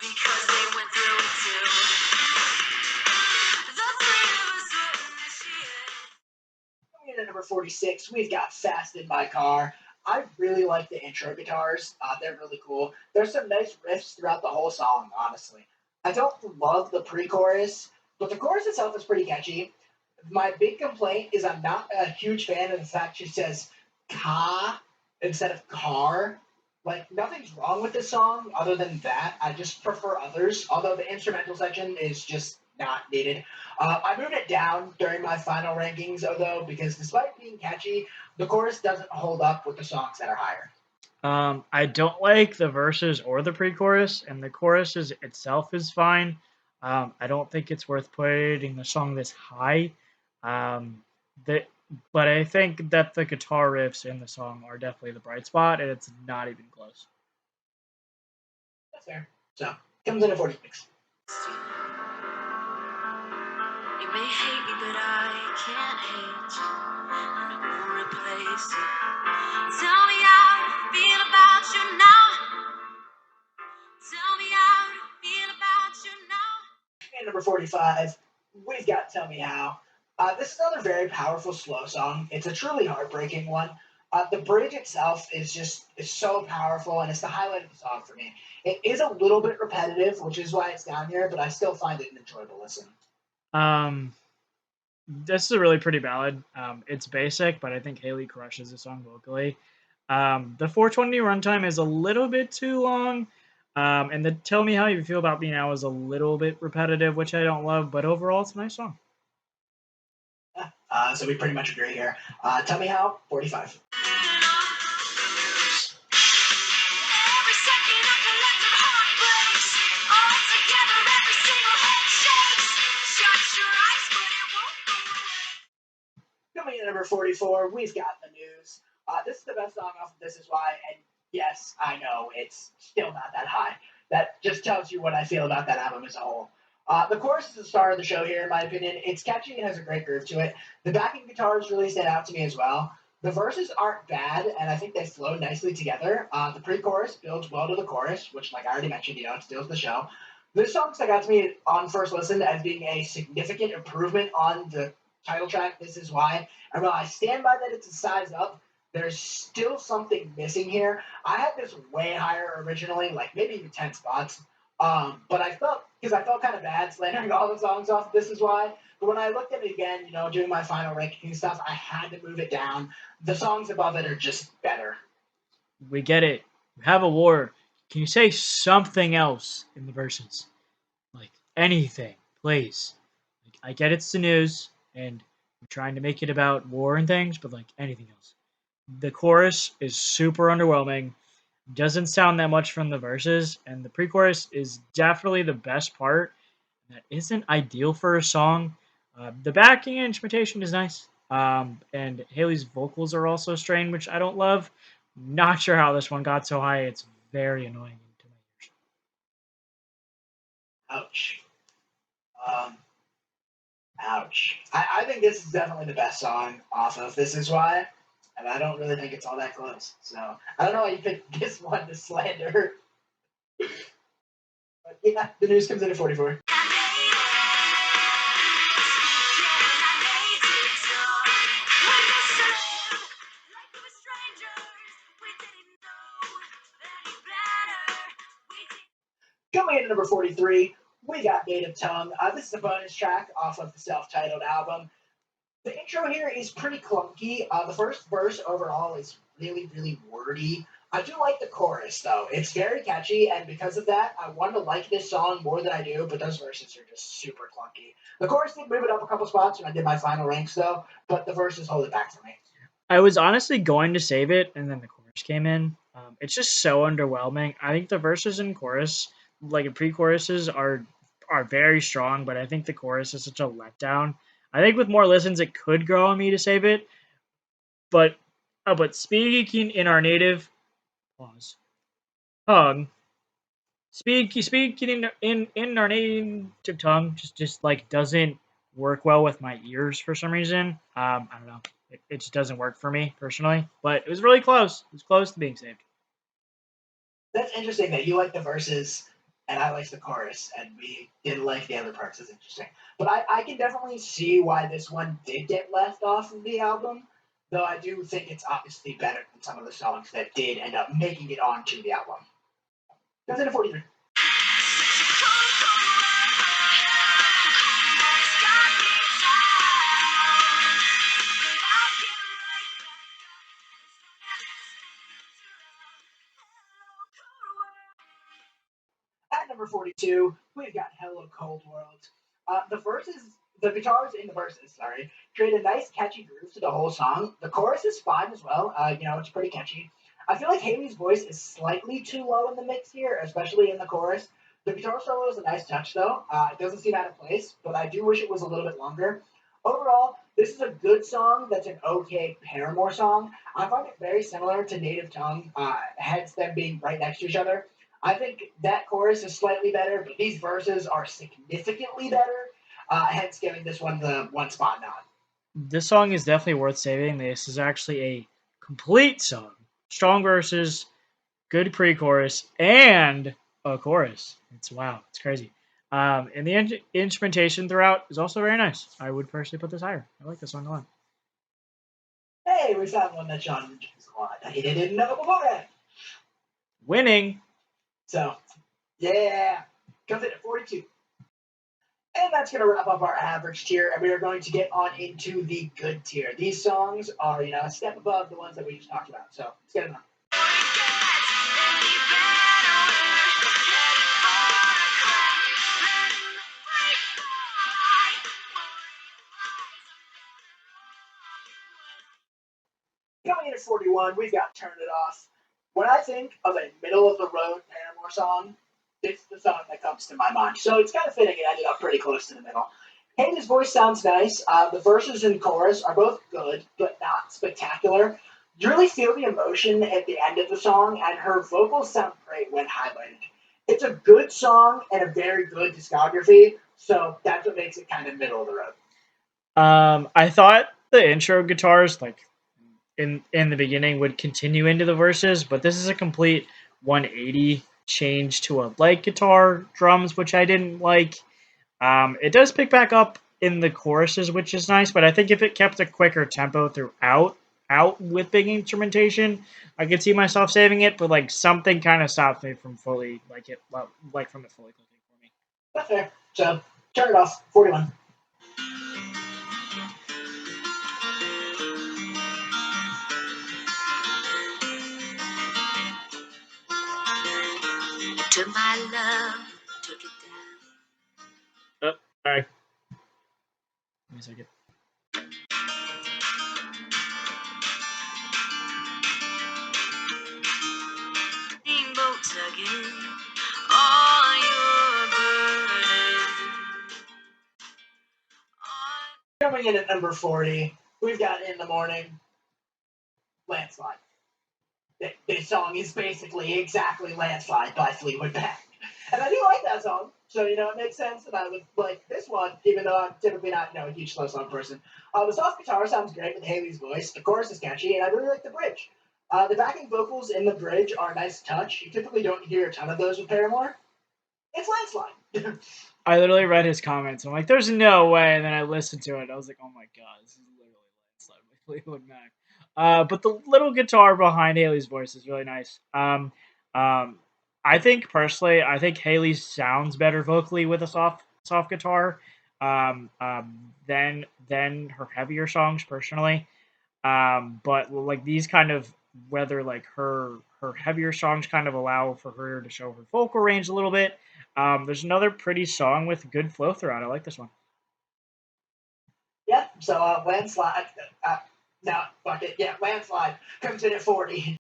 Because they went through it too. 46, we've got Fast in My Car. I really like the intro guitars. They're really cool. There's some nice riffs throughout the whole song, honestly. I don't love the pre chorus, but the chorus itself is pretty catchy. My big complaint is I'm not a huge fan of the fact she says ka instead of car. Like, nothing's wrong with this song other than that. I just prefer others, although the instrumental section is just not needed. I moved it down during my final rankings, though, because despite being catchy, the chorus doesn't hold up with the songs that are higher. I don't like the verses or the pre-chorus, and the chorus itself is fine. I don't think it's worth putting the song this high. Um, the, but I think that the guitar riffs in the song are definitely the bright spot, and it's not even close. That's fair. So, comes in at 46. You may hate me, but I can't hate you, and I won't replace you. Tell me how to feel about you now. Tell me how to feel about you now. And number 45, we've got Tell Me How. This is another very powerful slow song. It's a truly heartbreaking one. The bridge itself is so powerful, and it's the highlight of the song for me. It is a little bit repetitive, which is why it's down here, but I still find it an enjoyable listen. This is a really pretty ballad. It's basic, but I think Haley crushes the song vocally. The 420 runtime is a little bit too long. And the Tell Me How You Feel About Me Now is a little bit repetitive, which I don't love, but overall, it's a nice song. So we pretty much agree here. Tell Me How, 45. Every second a collective heartbreaks. All together, every single head shakes. Shut your eyes, but it won't go away. Coming in at number 44, we've got The News. This is the best song off of This Is Why, and yes, I know, it's still not that high. That just tells you what I feel about that album as a whole. The chorus is the star of the show here, in my opinion. It's catchy and has a great groove to it. The backing guitars really stand out to me as well. The verses aren't bad, and I think they flow nicely together. The pre-chorus builds well to the chorus, which, like I already mentioned, it steals the show. This song stuck out to me on first listen as being a significant improvement on the title track, This Is Why. And while I stand by that it's a size up, there's still something missing here. I had this way higher originally, like maybe even 10 spots. But I felt kind of bad slandering all the songs off. This Is Why. But when I looked at it again, doing my final ranking stuff, I had to move it down. The songs above it are just better. We get it. We have a war. Can you say something else in the verses? Like anything, please. Like, I get it's the news, and we're trying to make it about war and things, but like anything else. The chorus is super underwhelming. Doesn't sound that much from the verses, and the pre-chorus is definitely the best part. That isn't ideal for a song. The backing and instrumentation is nice, and Haley's vocals are also strained, which I don't love. Not sure how this one got so high. It's very annoying to my ears. Ouch. Um, Ouch. I think this is definitely the best song off of This Is Why, and I don't really think it's all that close. So I don't know why you picked this one to slander. But yeah, The News comes in at 44. Coming in at number 43, we got Native Tongue. This is a bonus track off of the self-titled album. The intro here is pretty clunky. The first verse overall is really, really wordy. I do like the chorus, though. It's very catchy, and because of that, I want to like this song more than I do, but those verses are just super clunky. The chorus did move it up a couple spots when I did my final ranks, though, but the verses hold it back for me. I was honestly going to save it, and then the chorus came in. It's just so underwhelming. I think the verses and chorus, like the pre-choruses, are very strong, but I think the chorus is such a letdown. I think with more listens, it could grow on me to save it, but speaking in our native pause tongue, speaking in our native tongue, just like doesn't work well with my ears for some reason. I don't know. It just doesn't work for me personally, but it was really close. It was close to being saved. That's interesting that you like the verses and I like the chorus, and we didn't like the other parts. That's interesting. But I can definitely see why this one did get left off of the album. though I do think it's obviously better than some of the songs that did end up making it onto the album. Comes in at 43. At number 42, we've got Hello Cold World. The guitars in the verses, sorry, create a nice catchy groove to the whole song. The chorus is fine as well. It's pretty catchy. I feel like Haley's voice is slightly too low in the mix here, especially in the chorus. The guitar solo is a nice touch though. It doesn't seem out of place, but I do wish it was a little bit longer. Overall, this is a good song that's an okay Paramore song. I find it very similar to Native Tongue, hence them being right next to each other. I think that chorus is slightly better, but these verses are significantly better, hence giving this one the one spot nod. This song is definitely worth saving. This is actually a complete song. Strong verses, good pre-chorus, and a chorus. It's crazy. And the instrumentation throughout is also very nice. I would personally put this higher. I like this song a lot. Hey, we found one that Sean enjoys a lot. He didn't know beforehand. Winning. So, yeah, comes in at 42. And that's going to wrap up our average tier, and we are going to get on into the good tier. These songs are, a step above the ones that we just talked about. So, let's get them on. Coming in at 41, we've got Turn It Off. When I think of a middle of the road Paramore song, it's the song that comes to my mind. So it's kind of fitting it ended up pretty close to the middle. Hayden's voice sounds nice. The verses and chorus are both good, but not spectacular. You really feel the emotion at the end of the song, and her vocals sound great when highlighted. It's a good song and a very good discography, so that's what makes it kind of middle of the road. I thought the intro guitars, like in the beginning, would continue into the verses, but this is a complete 180 change to a light guitar drums, which I didn't like. It does pick back up in the choruses, which is nice, but I think if it kept a quicker tempo throughout out with big instrumentation, I could see myself saving it, but like something kind of stopped me from fully from it fully clicking for me. That's fair. So Turn It Off, 41. To my love, took it down. Oh, sorry. Give me a second. Steamboat tugging all your burden. Coming in at number 40, we've got In the Morning, Landslide. This song is basically exactly Landslide by Fleetwood Mac. And I do like that song, so, it makes sense that I would like this one, even though I'm typically not, a huge slow song person. The soft guitar sounds great with Haley's voice, the chorus is catchy, and I really like the bridge. The backing vocals in the bridge are a nice touch. You typically don't hear a ton of those with Paramore. It's Landslide. I literally read his comments. I'm like, there's no way. And then I listened to it. I was like, oh my god, this is literally Landslide by Fleetwood Mac. But the little guitar behind Haley's voice is really nice. I think personally, Haley sounds better vocally with a soft guitar than her heavier songs personally. But like these kind of whether like her heavier songs kind of allow for her to show her vocal range a little bit. There's another pretty song with good flow throughout. I like this one. Yeah, so Landslide. No, fuck it. Yeah, Landslide comes in at 40.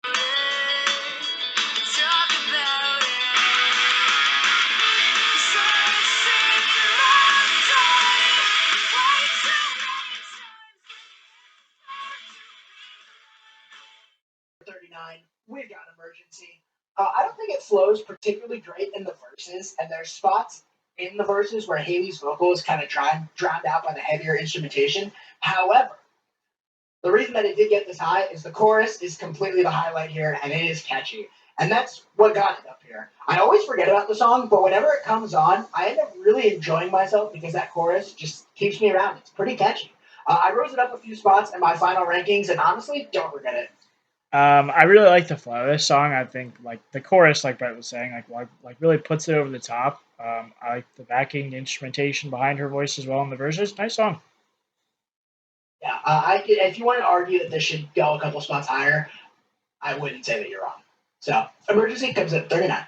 We've got Emergency. I don't think it flows particularly great in the verses, and there's spots in the verses where Haley's vocal is kind of drowned out by the heavier instrumentation. However, the reason that it did get this high is the chorus is completely the highlight here, and it is catchy. And that's what got it up here. I always forget about the song, but whenever it comes on, I end up really enjoying myself because that chorus just keeps me around. It's pretty catchy. I rose it up a few spots in my final rankings, and honestly, don't regret it. I really like the flow of this song. I think like the chorus, like Brett was saying, like really puts it over the top. I like the backing instrumentation behind her voice as well in the verses. Nice song. Yeah, if you want to argue that this should go a couple spots higher, I wouldn't say that you're wrong. So, Emergency comes at 39.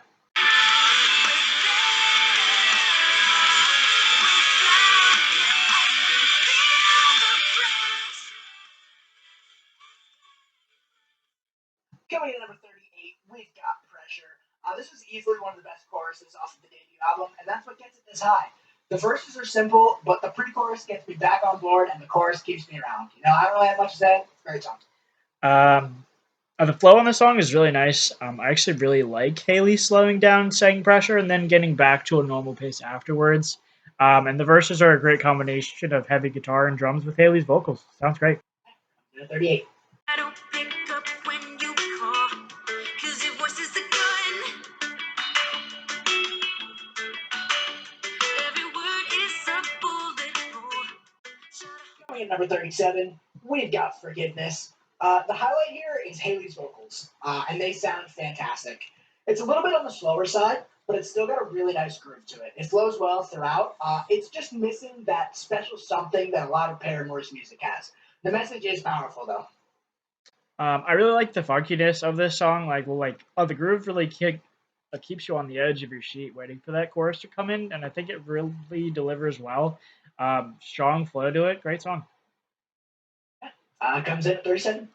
Coming in at number 38, we've got Pressure. This is easily one of the best choruses off of the debut album, and that's what gets it this high. The verses are simple, but the pre-chorus gets me back on board, and the chorus keeps me around. I don't really have much to say. It's a great song. The flow on the song is really nice. I actually really like Haley slowing down, saying pressure, and then getting back to a normal pace afterwards. And the verses are a great combination of heavy guitar and drums with Haley's vocals. Sounds great. 38. I don't pick up when you call, 'cause your voice is a gun. Every word is a bullet hole. Coming in number 37, we've got Forgiveness. The highlight here is Haley's vocals, and they sound fantastic. It's a little bit on the slower side, but it's still got a really nice groove to it. It flows well throughout. It's just missing that special something that a lot of Paramore's music has. The message is powerful, though. I really like the funkiness of this song. The groove really keeps you on the edge of your seat, waiting for that chorus to come in, and I think it really delivers well. Strong flow to it. Great song. Comes in at 37.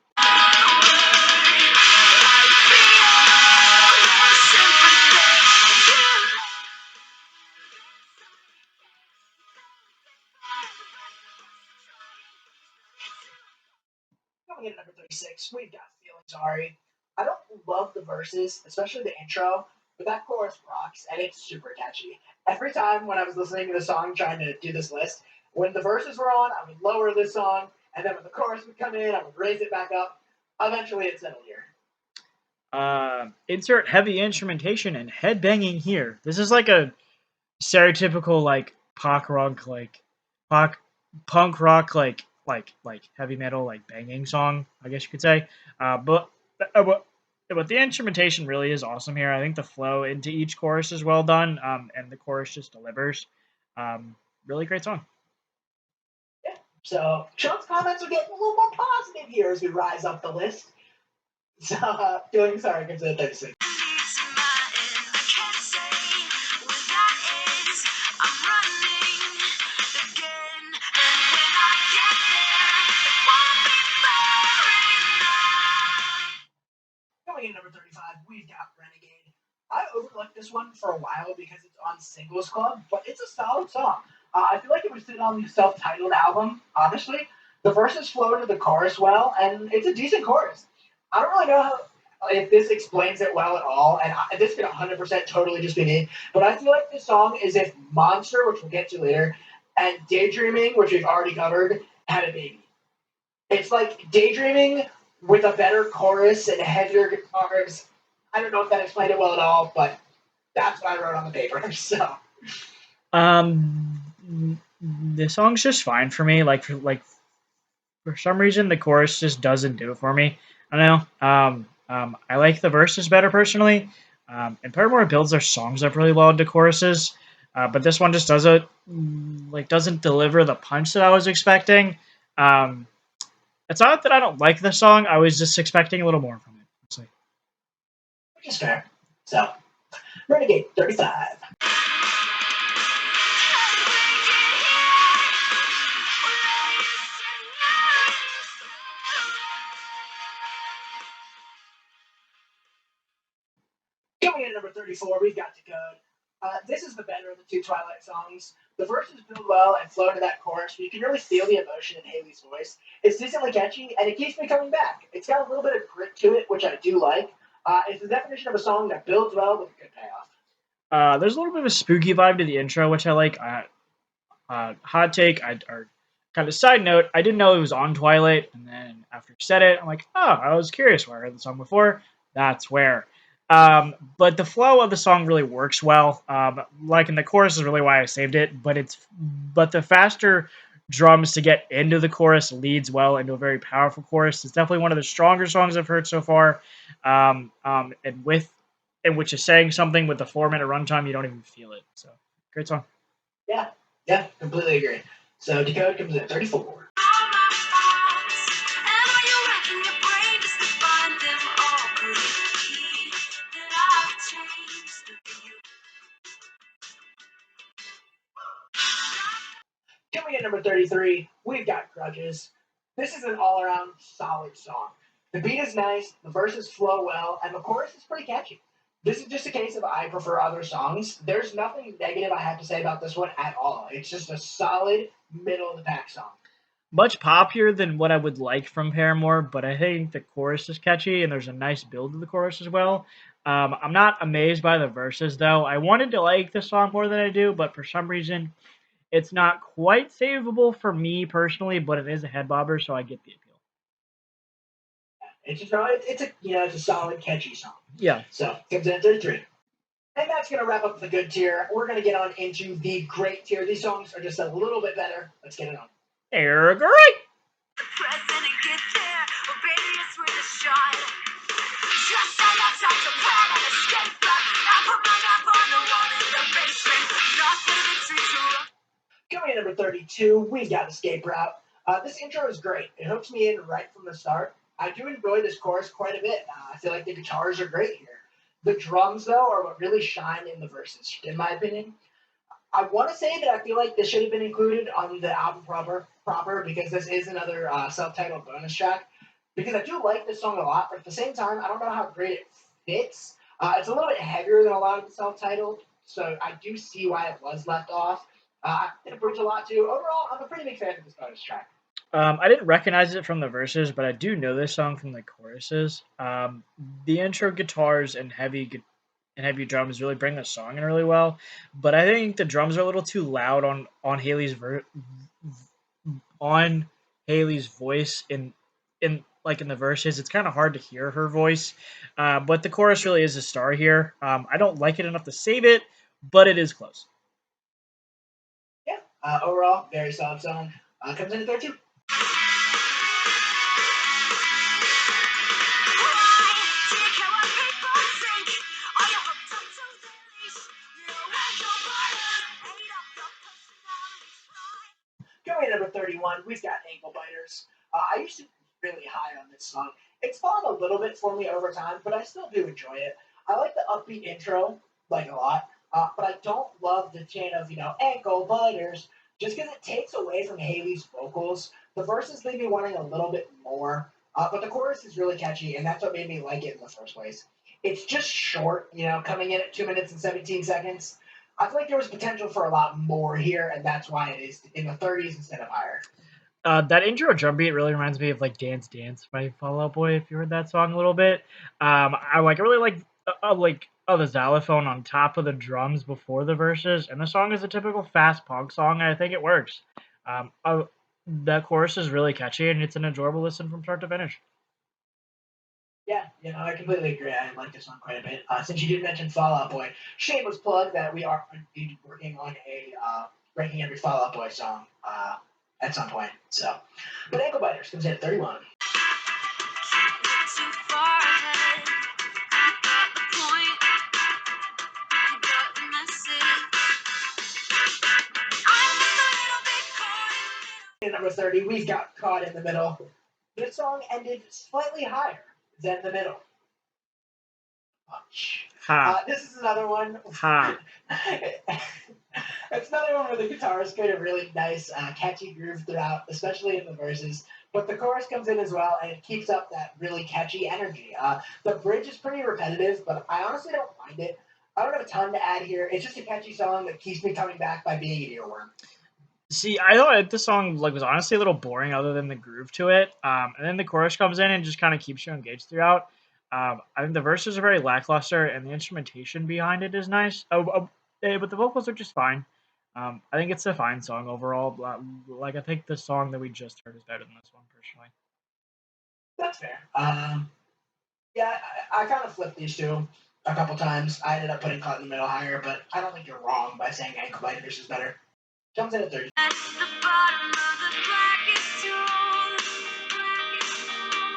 Coming in at number 36, we've got Feeling Sorry. I don't love the verses, especially the intro, but that chorus rocks, and it's super catchy. Every time when I was listening to the song trying to do this list, when the verses were on, I would lower this song, and then when the chorus would come in, I would raise it back up. Eventually, it settled here. Insert heavy instrumentation and headbanging here. This is like a stereotypical like pop punk rock like heavy metal like banging song, I guess you could say. Uh, but but the instrumentation really is awesome here. I think the flow into each chorus is well done, and the chorus just delivers. Really great song. Yeah. So Sean's comments are getting a little more positive here as we rise up the list. So Feeling Sorry comes in at 36. Coming in number 35, we've got Renegade. I overlooked this one for a while because it's on Singles Club, but it's a solid song. I feel like it would fit on the self-titled album, honestly. The verses flow into the chorus well, and it's a decent chorus. I don't really know if this explains it well at all, and this could 100% totally just be me, but I feel like this song is if Monster, which we'll get to later, and Daydreaming, which we've already covered, had a baby. It's like Daydreaming with a better chorus and heavier guitars. I don't know if that explained it well at all, but that's what I wrote on the paper. So The song's just fine for me. For some reason, the chorus just doesn't do it for me. I don't know. I like the verses better personally. And Paramore builds their songs up really well into choruses, but this one just doesn't deliver the punch that I was expecting. Um, it's not that I don't like the song. I was just expecting a little more from it. Honestly. which is fair. So Renegade 35. Coming in at number 34, we've got Decode. This is the better of the two Twilight songs. The verses build well and flow into that chorus, but you can really feel the emotion in Haley's voice. It's decently catchy, and it keeps me coming back. It's got a little bit of grit to it, which I do like. It's the definition of a song that builds well with a good payoff. There's a little bit of a spooky vibe to the intro, which I like. Hot take, or kind of side note, I didn't know it was on Twilight, and then after you said it, I'm like, oh, I was curious where I heard the song before. That's where. But the flow of the song really works well. In the chorus is really why I saved it. But the faster drums to get into the chorus leads well into a very powerful chorus. It's definitely one of the stronger songs I've heard so far, and which is saying something with the 4-minute runtime, you don't even feel it. So great song. Yeah, completely agree. So Decode comes in at 34. Coming in number 33, we've got Grudges. This is an all around solid song. The beat is nice, the verses flow well, and the chorus is pretty catchy. This is just a case of I prefer other songs. There's nothing negative I have to say about this one at all. It's just a solid middle of the pack song. Much poppier than what I would like from Paramore, but I think the chorus is catchy and there's a nice build to the chorus as well. I'm not amazed by the verses though. I wanted to like the song more than I do, but for some reason, it's not quite savable for me personally. But it is a head bobber, so I get the appeal. It's just it's a solid catchy song. Yeah. So comes in at 33. And that's going to wrap up the good tier. We're going to get on into the great tier. These songs are just a little bit better. Let's get it on. They're great. Coming in number 32, we've got Escape Route. This intro is great. It hooks me in right from the start. I do enjoy this chorus quite a bit. I feel like the guitars are great here. The drums, though, are what really shine in the verses, in my opinion. I want to say that I feel like this should have been included on the album proper because this is another self-titled bonus track. Because I do like this song a lot, but at the same time, I don't know how great it fits. It's a little bit heavier than a lot of the self-titled, so I do see why it was left off. It improves a lot too. Overall, I'm a pretty big fan of this bonus track. I didn't recognize it from the verses, but I do know this song from the choruses. The intro guitars and heavy drums really bring the song in really well, but I think the drums are a little too loud on on Haley's voice in the verses. It's kind of hard to hear her voice, but the chorus really is a star here. I don't like it enough to save it, but it is close. Yeah. Overall, very solid song. Comes in at 32. Going at number 31, we've got Ankle Biters. I used to be really high on this song. It's fallen a little bit for me over time, but I still do enjoy it. I like the upbeat intro, like a lot, but I don't love the chant of, Ankle Biters, just because it takes away from Haley's vocals. The verses leave me wanting a little bit more, but the chorus is really catchy, and that's what made me like it in the first place. It's just short, coming in at 2 minutes and 17 seconds. I feel like there was potential for a lot more here, and that's why it is in the 30s instead of higher. That intro drum beat really reminds me of like "Dance Dance" by Fall Out Boy. If you heard that song a little bit, I really the xylophone on top of the drums before the verses, and the song is a typical fast punk song, and I think it works. That chorus is really catchy, and it's an enjoyable listen from start to finish. Yeah, I completely agree. I like this one quite a bit. Since you did mention Fall Out Boy, shameless plug that we are indeed working on a ranking every Fall Out Boy song at some point. So, but Ankle Biters comes in at 31. At number 30, we've got Caught in the Middle. This song ended slightly higher than the middle. This is another one. It's another one where the guitars create a really nice, catchy groove throughout, especially in the verses. But the chorus comes in as well, and it keeps up that really catchy energy. The bridge is pretty repetitive, but I honestly don't mind it. I don't have a ton to add here. It's just a catchy song that keeps me coming back by being an earworm. See, I thought this song was honestly a little boring, other than the groove to it. And then the chorus comes in and just kind of keeps you engaged throughout. I think the verses are very lackluster, and the instrumentation behind it is nice. But the vocals are just fine. I think it's a fine song overall. I think the song that we just heard is better than this one, personally. That's fair. Yeah, I kind of flipped these two a couple times. I ended up putting Caught in the Middle higher, but I don't think you're wrong by saying Ankle Biters is better. Comes in at 30. At the bottom of the blackest hole,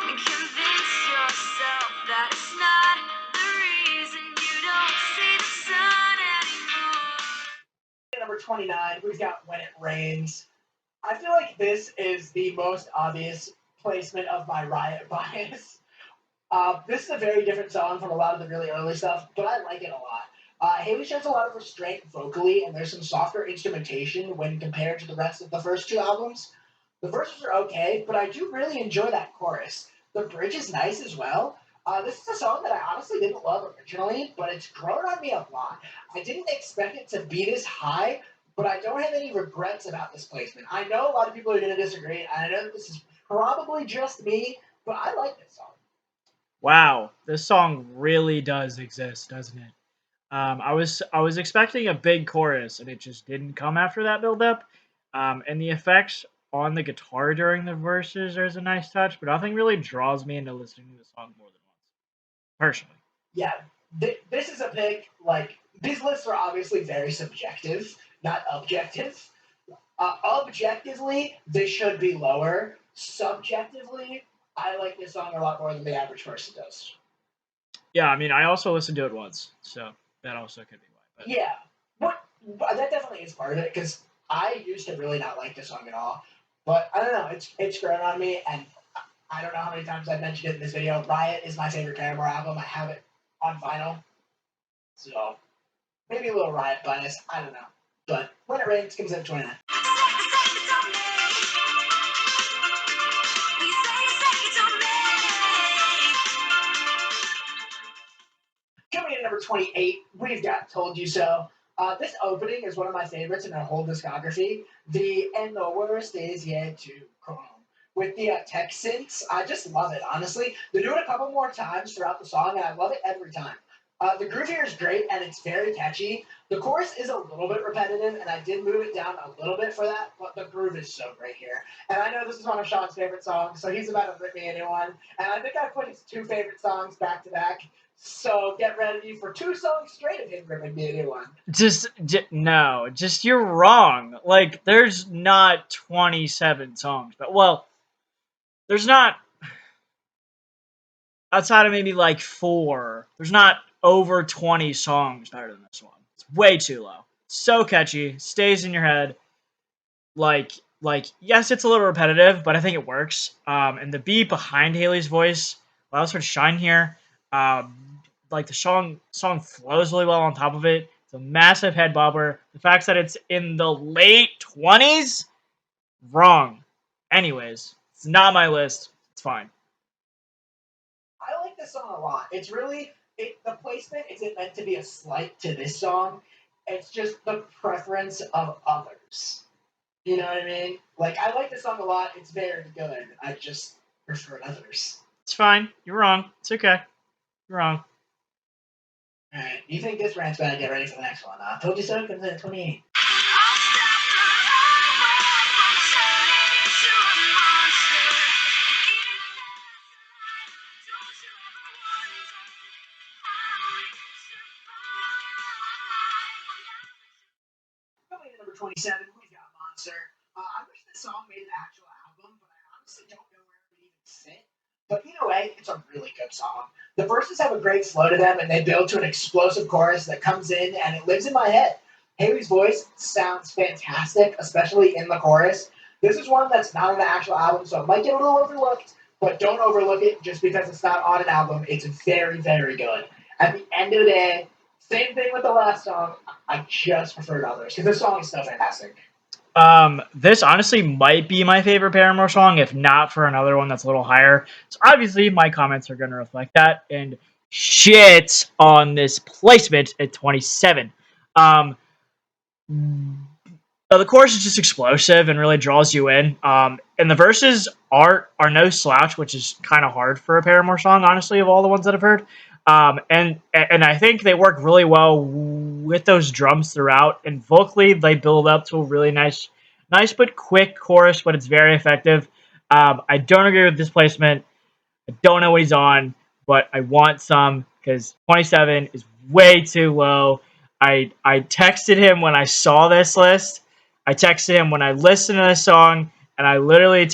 and convince yourself that it's not the reason you don't see the sun anymore. Number 29, we've got When It Rains. I feel like this is the most obvious placement of my Riot bias. This is a very different song from a lot of the really early stuff, but I like it a lot. Haley shows a lot of restraint vocally, and there's some softer instrumentation when compared to the rest of the first two albums. The verses are okay, but I do really enjoy that chorus. The bridge is nice as well. This is a song that I honestly didn't love originally, but it's grown on me a lot. I didn't expect it to be this high, but I don't have any regrets about this placement. I know a lot of people are going to disagree, and I know that this is probably just me, but I like this song. Wow, this song really does exist, doesn't it? I was expecting a big chorus, and it just didn't come after that build up. And the effects on the guitar during the verses, there's a nice touch, but nothing really draws me into listening to the song more than once, personally. Yeah, this is a pick. Like, these lists are obviously very subjective, not objective. Objectively, they should be lower. Subjectively, I like this song a lot more than the average person does. Yeah, I mean, I also listened to it once, so that also could be why. But Yeah, but that definitely is part of it because I used to really not like this song at all. But I don't know, it's grown on me, and I don't know how many times I've mentioned it in this video. Riot is my favorite Paramore album. I have it on vinyl, so maybe a little Riot bias. I don't know, but When It Rains comes in at 29. Coming in at number 28, we've got Told You So. This opening is one of my favorites in their whole discography. The And the Worst Is Yet to Come. With the tech synths, I just love it, honestly. They do it a couple more times throughout the song, and I love it every time. The groove here is great, and it's very catchy. The chorus is a little bit repetitive, and I did move it down a little bit for that, but the groove is so great here. And I know this is one of Sean's favorite songs, so he's about to rip me a new one. And I think I put his two favorite songs back to back. So get ready for 2 songs straight of him ripping me a new one. no, just you're wrong. Like, there's not 27 songs, but well, there's not outside of maybe like 4. There's not over 20 songs better than this one. It's way too low. So catchy, stays in your head. Like yes, it's a little repetitive, but I think it works. And the beat behind Haley's voice allows her to shine here. Like the song flows really well on top of it. It's a massive head bobber. The fact that it's in the late 20s, wrong. Anyways, it's not my list. It's fine. I like this song a lot. It's really the placement isn't meant to be a slight to this song. It's just the preference of others. You know what I mean? Like, I like this song a lot. It's very good. I just prefer others. It's fine. You're wrong. It's okay. You're wrong. All right. You think this rant's bad? Get ready for the next one. Told you so. Comes in at 28. Coming in at number 27, we've got Monster. I wish this song made an actual album, but I honestly don't know where it would even fit. But either way, it's a really good song. The verses have a great flow to them, and they build to an explosive chorus that comes in, and it lives in my head. Haley's voice sounds fantastic, especially in the chorus. This is one that's not on the actual album, so it might get a little overlooked, but don't overlook it just because it's not on an album. It's very, very good. At the end of the day, same thing with the last song. I just preferred others because this song is still fantastic. This honestly might be my favorite Paramore song, if not for another one that's a little higher. So obviously, my comments are going to reflect that. And shit on this placement at 27. The chorus is just explosive and really draws you in. And the verses are no slouch, which is kind of hard for a Paramore song, honestly, of all the ones that I've heard. And I think they work really well with those drums throughout. And vocally, they build up to a really nice but quick chorus, but it's very effective. I don't agree with this placement. I don't know what he's on, but I want some because 27 is way too low. I texted him when I saw this list. I texted him when I listened to this song, and I literally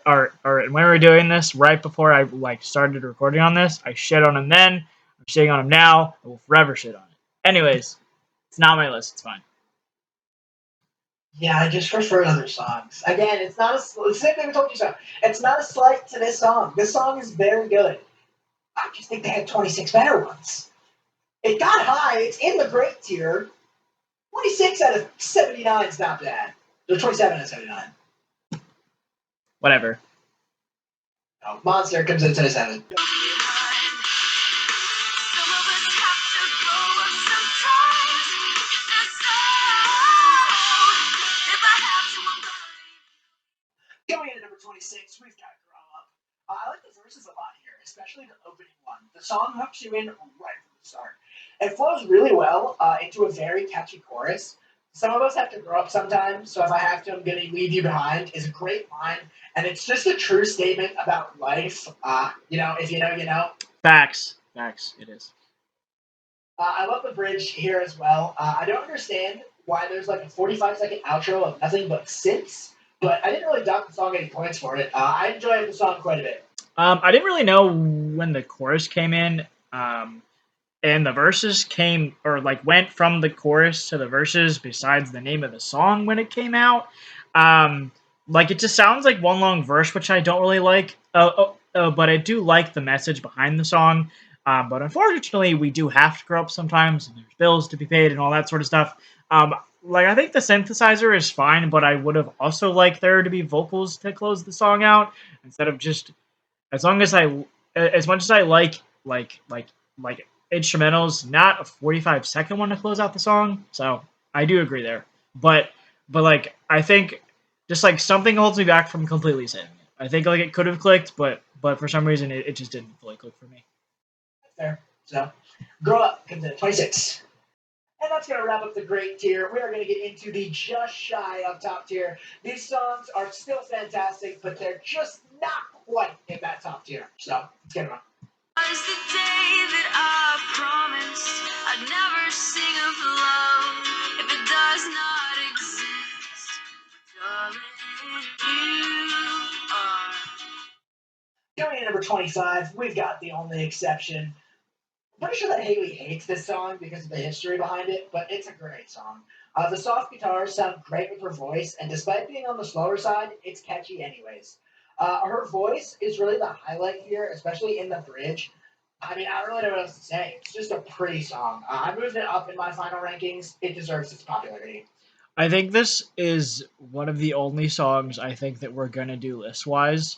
or when we were doing this right before I like started recording on this, I shit on him then. I'm shitting on him now. I will forever shit on it. Anyways, it's not my list. It's fine. Yeah, I just prefer other songs. Again, it's not a it's the same thing we told you so. It's not a slight to this song. This song is very good. I just think they had 26 better ones. It got high. It's in the great tier. 26 out of 79 is not bad. Or 27 out of 79. Whatever. No, Monster comes in 27. Going in at number 26, we've got Grow Up. I like the verses a lot here, especially the opening one. The song hooks you in right from the start. It flows really well into a very catchy chorus. Some of us have to grow up sometimes, so if I have to, I'm gonna leave you behind is a great line, and it's just a true statement about life. If you know, you know. Facts. It is. I love the bridge here as well. I don't understand why there's like a 45-second outro of nothing but synths, but I didn't really dock the song any points for it. I enjoyed the song quite a bit. I didn't really know when the chorus came in, and the verses came or like went from the chorus to the verses. Besides the name of the song when it came out, like it just sounds like one long verse, which I don't really like. But I do like the message behind the song. But unfortunately, we do have to grow up sometimes, and there's bills to be paid and all that sort of stuff. Like I think the synthesizer is fine, but I would have also liked there to be vocals to close the song out instead of just as much as I like instrumentals, not a 45-second one to close out the song. So I do agree there, but like I think just like something holds me back from completely saving it. I think like it could have clicked, but for some reason it just didn't fully click for me. Fair. So, Grow Up comes in at 26. And that's going to wrap up the great tier. We are going to get into the just shy of top tier. These songs are still fantastic, but they're just not quite in that top tier. So, let's get it on. Was the day that I promised I'd never sing of love if it does not exist. Darling, you are. Going in at number 25, we've got The Only Exception. I'm pretty sure that Haley hates this song because of the history behind it, but it's a great song. The soft guitars sound great with her voice, and despite being on the slower side, it's catchy anyways. Her voice is really the highlight here, especially in the bridge. I mean, I don't really know what else to say. It's just a pretty song. I moved it up in my final rankings. It deserves its popularity. I think this is one of the only songs I think that we're gonna do list wise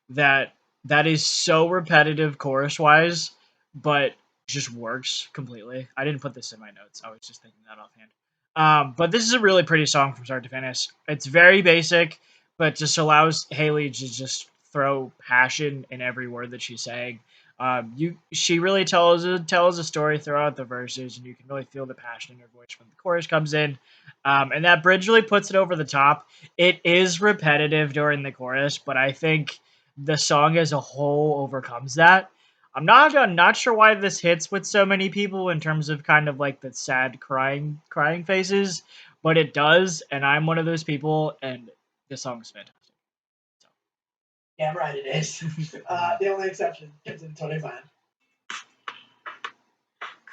that is so repetitive chorus wise, but just works completely. I didn't put this in my notes. I was just thinking that offhand. But this is a really pretty song from start to finish. It's very basic, but just allows Haley to just throw passion in every word that she's saying. She really tells a story throughout the verses, and you can really feel the passion in her voice when the chorus comes in. And that bridge really puts it over the top. It is repetitive during the chorus, but I think the song as a whole overcomes that. I'm not sure why this hits with so many people in terms of kind of like the sad crying faces, but it does, and I'm one of those people, and this song is fantastic. So. Yeah, I'm right, it is. The Only Exception comes in 25.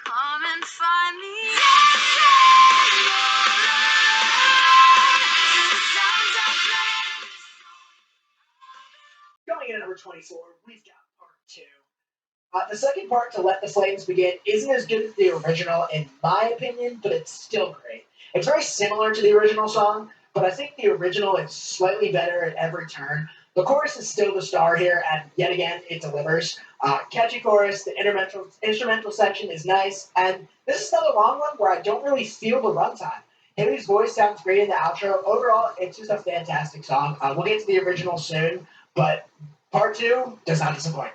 Come and find me. Going in at number 24, we've got part two. The second part, To Let the Flames Begin, isn't as good as the original, in my opinion, but it's still great. It's very similar to the original song, but I think the original is slightly better at every turn. The chorus is still the star here, and yet again, it delivers. Catchy chorus, the instrumental section is nice, and this is another long one where I don't really feel the runtime. Haley's voice sounds great in the outro. Overall, it's just a fantastic song. We'll get to the original soon, but part two does not disappoint.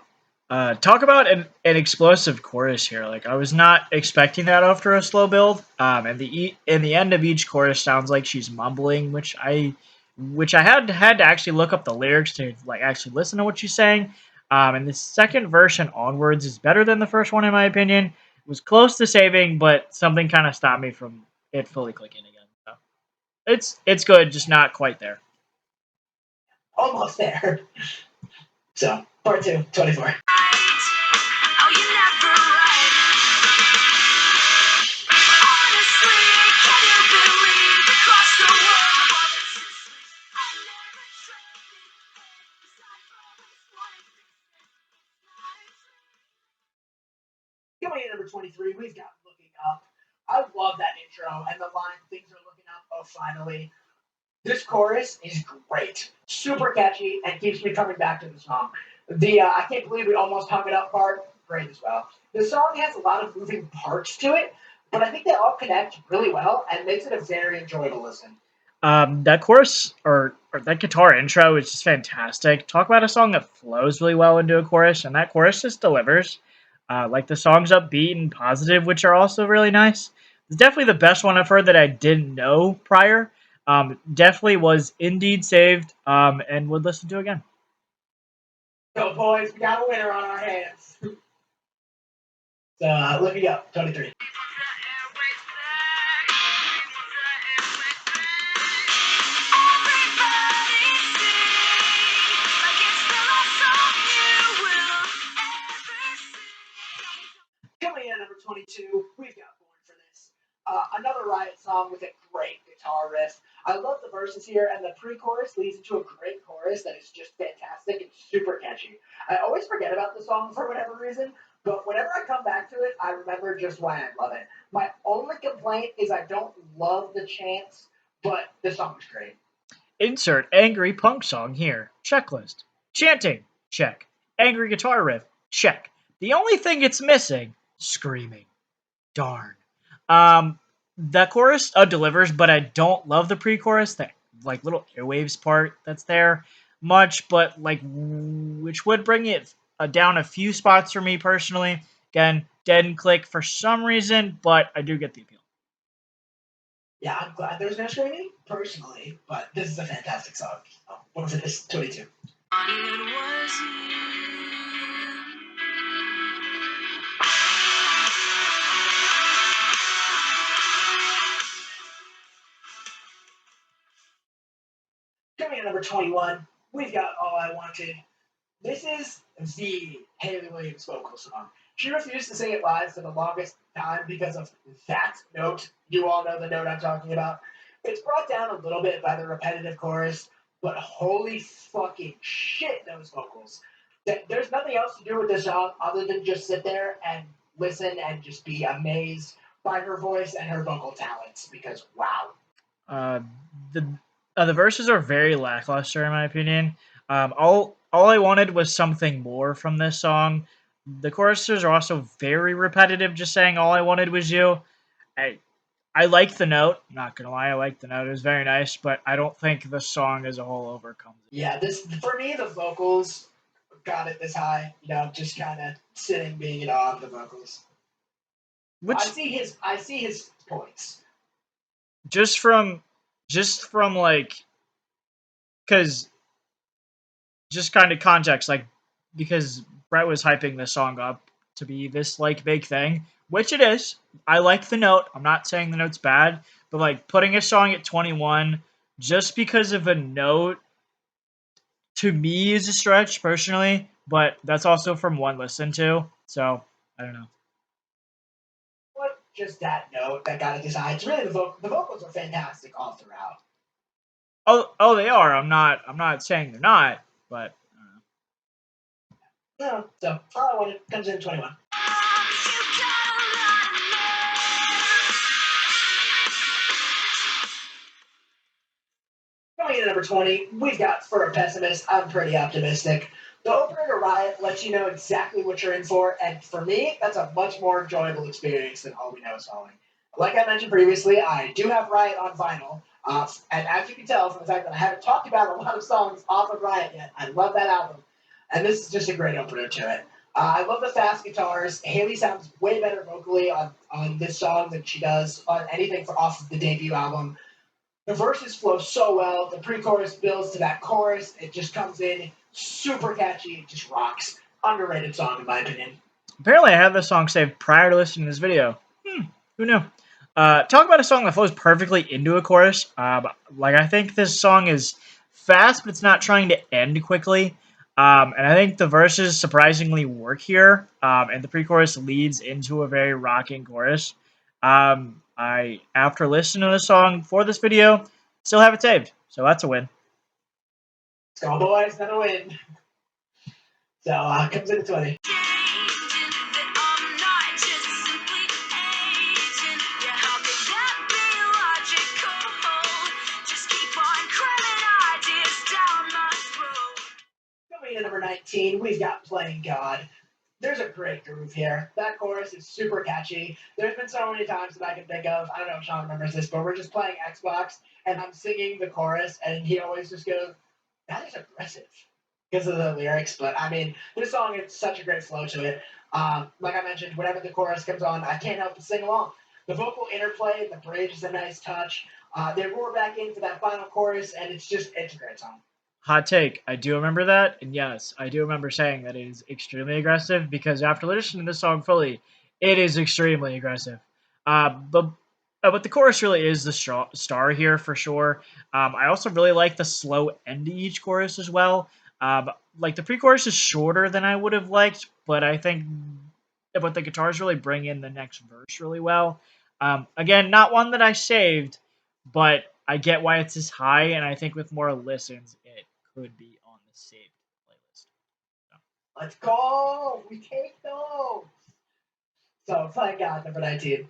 Talk about an explosive chorus here. Like I was not expecting that after a slow build. And the end of each chorus sounds like she's mumbling, which I had to actually look up the lyrics to like actually listen to what she's saying. And the second verse and onwards is better than the first one in my opinion. It was close to saving, but something kind of stopped me from it fully clicking again. So. It's good, just not quite there. Almost there. So, part 2, 24. Oh, you're never right. Honestly, can you believe across the world? I never traded things I've always wanted to Coming in number 23, we've got Looking Up. I love that intro and the line, things are looking up, oh, finally. This chorus is great, super catchy, and keeps me coming back to the song. The I can't believe we almost hung it up part, great as well. The song has a lot of moving parts to it, but I think they all connect really well and makes it a very enjoyable listen. That chorus or that guitar intro is just fantastic. Talk about a song that flows really well into a chorus, and that chorus just delivers. Like the song's upbeat and positive, which are also really nice. It's definitely the best one I've heard that I didn't know prior. Definitely was indeed saved, and would listen to again. So, boys, we got a winner on our hands. So, Looking Up, 23. Coming in at number 22, we've got Born for This. Another Riot song with a great guitar riff. I love the verses here, and the pre-chorus leads into a great chorus that is just fantastic and super catchy. I always forget about the song for whatever reason, but whenever I come back to it, I remember just why I love it. My only complaint is I don't love the chants, but the song is great. Insert angry punk song here. Checklist. Chanting. Check. Angry guitar riff. Check. The only thing it's missing, screaming. Darn. Um, the chorus delivers, but I don't love the pre-chorus. That like little airwaves part that's there much, but like which would bring it down a few spots for me personally. Again, dead and click for some reason, but I do get the appeal. Yeah, I'm glad there's no screaming, personally, but this is a fantastic song. Born for This, 22. Coming in at number 21, we've got All I Wanted. This is the Haley Williams vocal song. She refused to sing it live for the longest time because of that note. You all know the note I'm talking about. It's brought down a little bit by the repetitive chorus, but holy fucking shit, those vocals. There's nothing else to do with this song other than just sit there and listen and just be amazed by her voice and her vocal talents because wow. Uh, the the verses are very lackluster in my opinion. All I wanted was something more from this song. The choruses are also very repetitive, just saying all I wanted was you. I I like the note. Not gonna lie, I like the note. It was very nice, but I don't think the song as a whole overcomes it. Yeah, this for me the vocals got it this high. Just kind of sitting, being in awe of the vocals. Which I see his points. just from just from like because just kind of context, like because Brett was hyping this song up to be this like big thing, which it is. I like the note. I'm not saying the note's bad, but like putting a song at 21 just because of a note to me is a stretch personally. But that's also from one listen to, so I don't know. What just that note that got it this high? It's really the vocals are fantastic all throughout. Oh, they are. I'm not saying they're not, but No, so all I wanted comes in at 21. Coming in at number 20, we've got For a Pessimist. I'm pretty optimistic. The opener to Riot lets you know exactly what you're in for, and for me, that's a much more enjoyable experience than All We Know Is Falling. Like I mentioned previously, I do have Riot on vinyl, and as you can tell from the fact that I haven't talked about a lot of songs off of Riot yet, I love that album, and this is just a great opener to it. I love the fast guitars. Haley sounds way better vocally on this song than she does on anything off of the debut album. The verses flow so well. The pre-chorus builds to that chorus. It just comes in super catchy. It just rocks. Underrated song in my opinion. apparently I had this song saved prior to listening to this video. Who knew? Talk about a song that flows perfectly into a chorus. Like I think this song is fast, but it's not trying to end quickly. And I think the verses surprisingly work here. And the pre-chorus leads into a very rocking chorus. I after listening to the song for this video, still have it saved, so that's a win. Let's go, boys. Another win. So comes in at 20. Coming in at number 19, we've got Playing God. There's a great groove here. That chorus is super catchy. There's been so many times that I can think of. I don't know if Sean remembers this, but we're just playing Xbox and I'm singing the chorus, and he always just goes, "That is aggressive," because of the lyrics. But I mean, this song has such a great flow to it. Like I mentioned, whenever the chorus comes on, I can't help but sing along. The vocal interplay, the bridge is a nice touch. They roar back in for that final chorus, and it's a great song. Hot take. I do remember that, and yes, I do remember saying that it is extremely aggressive because after listening to the song fully, it is extremely aggressive. But the chorus really is the star here for sure. I also really like the slow end to each chorus as well. Like the pre-chorus is shorter than I would have liked, but I think but the guitars really bring in the next verse really well. Again, not one that I saved, but I get why it's this high, and I think with more listens, it could be on the saved playlist. So. Let's go! We take those! So, Playing God, number 19.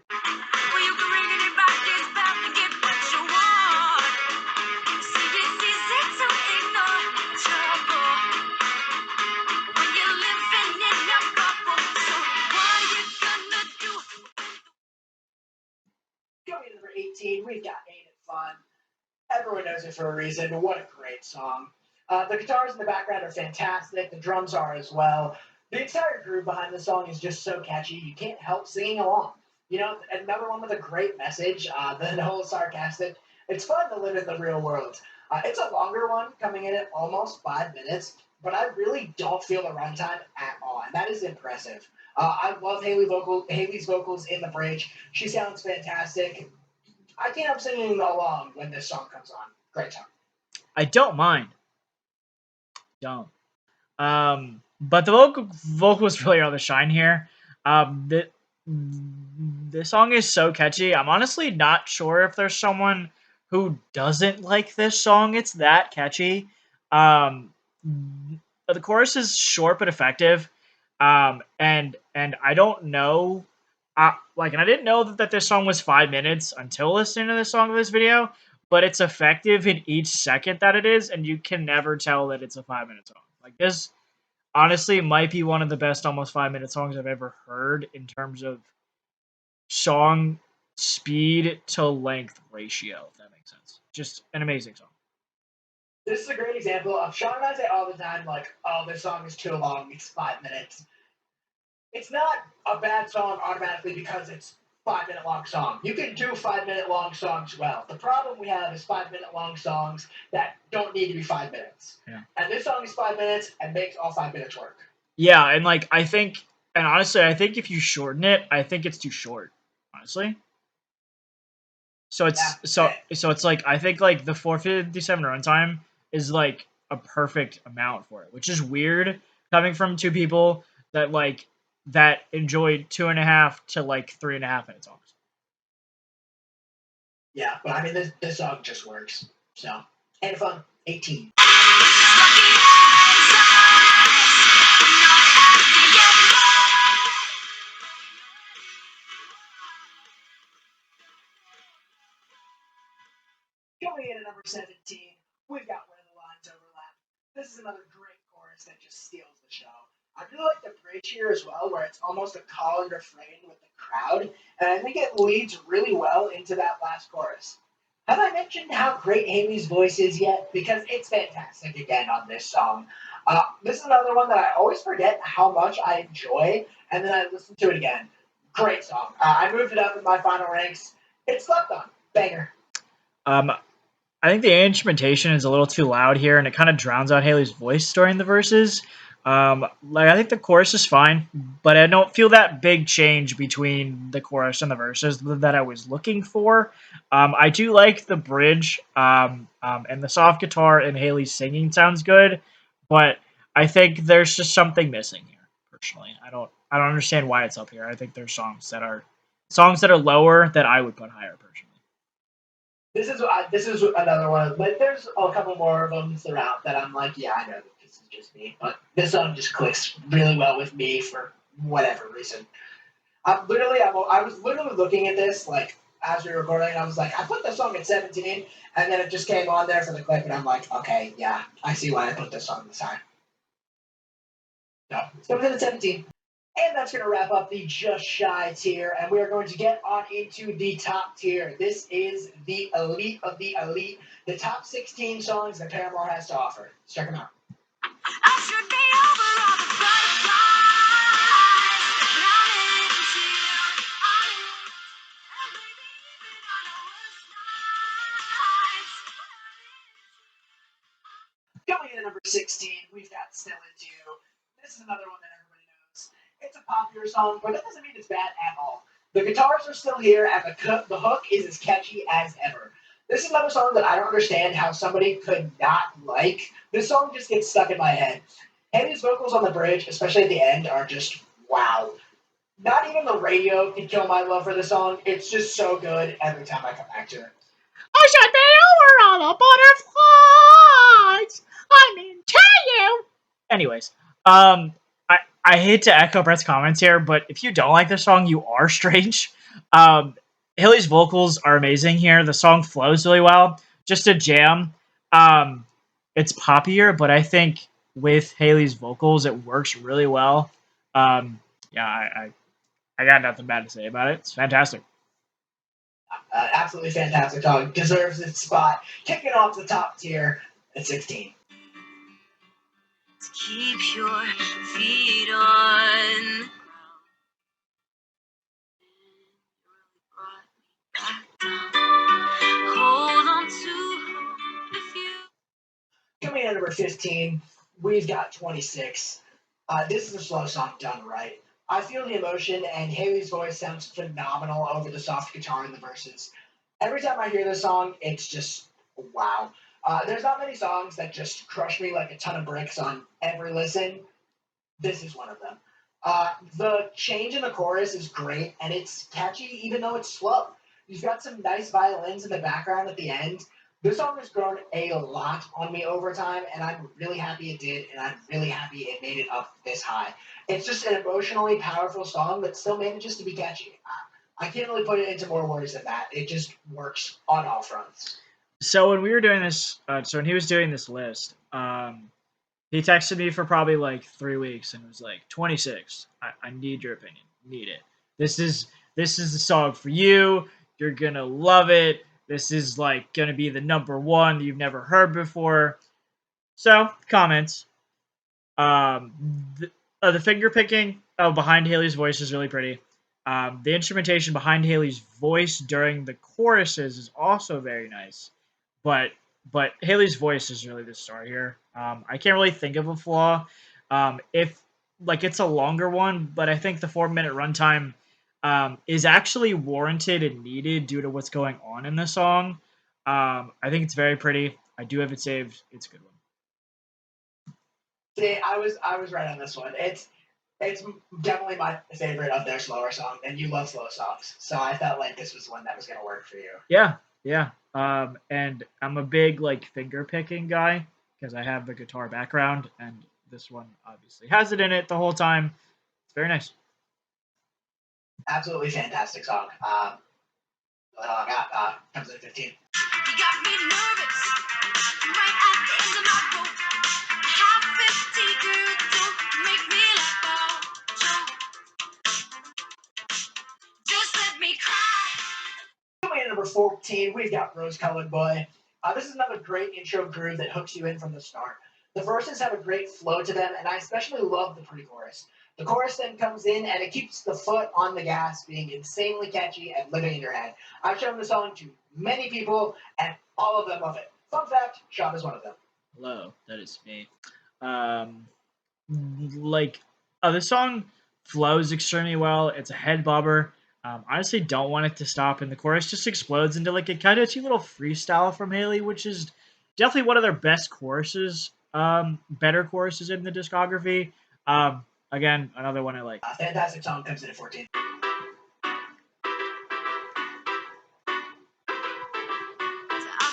Going to number 18, we've got Ain't It Fun. Everyone knows it for a reason. What a great song. The guitars in the background are fantastic. The drums are as well. The entire groove behind the song is just so catchy. You can't help singing along. You know, another one with a great message. The whole sarcastic. It's fun to live in the real world. It's a longer one, coming in at almost 5 minutes, but I really don't feel the runtime at all, and that is impressive. I love Haley's vocals in the bridge. She sounds fantastic. I can't help singing along when this song comes on. Great song. I don't mind. Don't. But the vocals really are the shine here. The song is so catchy. I'm honestly not sure if there's someone who doesn't like this song. It's that catchy. Um, the chorus is short but effective. And I don't know. And I didn't know that this song was 5 minutes until listening to this song of this video. But it's effective in each second that it is, and you can never tell that it's a 5 minute song. Like this, honestly, might be one of the best almost 5 minute songs I've ever heard in terms of song speed to length ratio, if that makes sense. Just an amazing song. This is a great example of Sean and I say all the time, like, oh, this song is too long. It's 5 minutes. It's not a bad song automatically because it's 5 minute long song. You can do 5 minute long songs well. The problem we have is 5 minute long songs that don't need to be 5 minutes. Yeah. And this song is 5 minutes and makes all 5 minutes work. Yeah, and honestly, I think if you shorten it, I think it's too short. Honestly. So it's like I think like the 457 runtime is like a perfect amount for it, which is weird coming from two people that enjoyed 2.5 to 3.5 minute songs. Yeah, but I mean this song just works. So and fun. 18. Coming in at number 17, we've got Where the Lines Overlap. This is another great chorus that just steals the show. I really like the bridge here as well, where it's almost a call and refrain with the crowd, and I think it leads really well into that last chorus. Have I mentioned how great Haley's voice is yet? Because it's fantastic again on this song. This is another one that I always forget how much I enjoy, and then I listen to it again. Great song. I moved it up in my final ranks. It's slept on. Banger. I think the instrumentation is a little too loud here, and it kind of drowns out Haley's voice during the verses. Like I think the chorus is fine, but I don't feel that big change between the chorus and the verses that I was looking for. I do like the bridge, and the soft guitar and Haley's singing sounds good, but I think there's just something missing here. Personally, I don't understand why it's up here. I think there's songs that are lower that I would put higher personally. This is another one, but there's a couple more of them throughout that I'm like, yeah, I know that this is just me, but this song just clicks really well with me for whatever reason. I was literally looking at this like as we were recording, and I was like, I put this song at 17, and then it just came on there for the clip, and I'm like, okay, yeah, I see why I put this song this time. No, it's coming in at 17. And that's going to wrap up the Just Shy tier, and we are going to get on into the top tier. This is the elite of the elite, the top 16 songs that Paramore has to offer. Let's check them out. I should be over all the butterflies, drowning in tears. And maybe even on the worst nights. Going in at number 16, we've got Still Into You. This is another one that everybody knows. It's a popular song, but that doesn't mean it's bad at all. The guitars are still here, and the hook is as catchy as ever. This is another song that I don't understand how somebody could not like. This song just gets stuck in my head. Haley's vocals on the bridge, especially at the end, are just wow. Not even the radio can kill my love for the song. It's just so good every time I come back to it. I should be over all the butterflies. I'm into you. Anyways, I hate to echo Brett's comments here, but if you don't like the song, you are strange. Um, Haley's vocals are amazing here. The song flows really well. Just a jam. Um, it's poppier, but I think with Haley's vocals, it works really well. Yeah, I got nothing bad to say about it. It's fantastic. Absolutely fantastic song. Deserves its spot. Kicking off the top tier at 16. Keep your feet on. Hold on to hope if you. Coming in at number 15, we've got 26. This is a slow song done right. I feel the emotion, and Haley's voice sounds phenomenal over the soft guitar in the verses. Every time I hear this song, it's just wow. There's not many songs that just crush me like a ton of bricks on every listen. This is one of them. The change in the chorus is great, and it's catchy even though it's slow. You've got some nice violins in the background at the end. This song has grown a lot on me over time, and I'm really happy it did, and I'm really happy it made it up this high. It's just an emotionally powerful song that still manages to be catchy. I can't really put it into more words than that. It just works on all fronts. So when we were doing this, so when he was doing this list, he texted me for probably like 3 weeks and was like, 26. I need your opinion. Need it. This is the song for you. You're gonna love it. This is like gonna be the number one you've never heard before. So comments. Um, the finger picking behind Haley's voice is really pretty. The instrumentation behind Haley's voice during the choruses is also very nice, but Haley's voice is really the star here. I can't really think of a flaw. If like it's a longer one, but I think the 4 minute runtime is actually warranted and needed due to what's going on in the song. I think it's very pretty. I do have it saved. It's a good one. See, I was right on this one. It's definitely my favorite of their slower songs, and you love slow songs, so I felt like this was one that was gonna work for you. Yeah, yeah. And I'm a big like finger picking guy because I have the guitar background, and this one obviously has it in it the whole time. It's very nice. Absolutely fantastic song. Comes in at 15. You got me nervous, right at the end of my rope. Half 50, girl, don't make me let go. Just let me cry. Coming in at number 14, we've got Rose Colored Boy. This is another great intro groove that hooks you in from the start. The verses have a great flow to them, and I especially love the pre-chorus. The chorus then comes in, and it keeps the foot on the gas, being insanely catchy and living in your head. I've shown the song to many people, and all of them love it. Fun fact, Sean is one of them. Hello, that is me. Um, like the song flows extremely well. It's a head bobber. Honestly, don't want it to stop, and the chorus just explodes into like a kind of cute little freestyle from Haley, which is definitely one of their best choruses, better choruses in the discography. Again, another one I like. Fantastic song comes in at 14. I've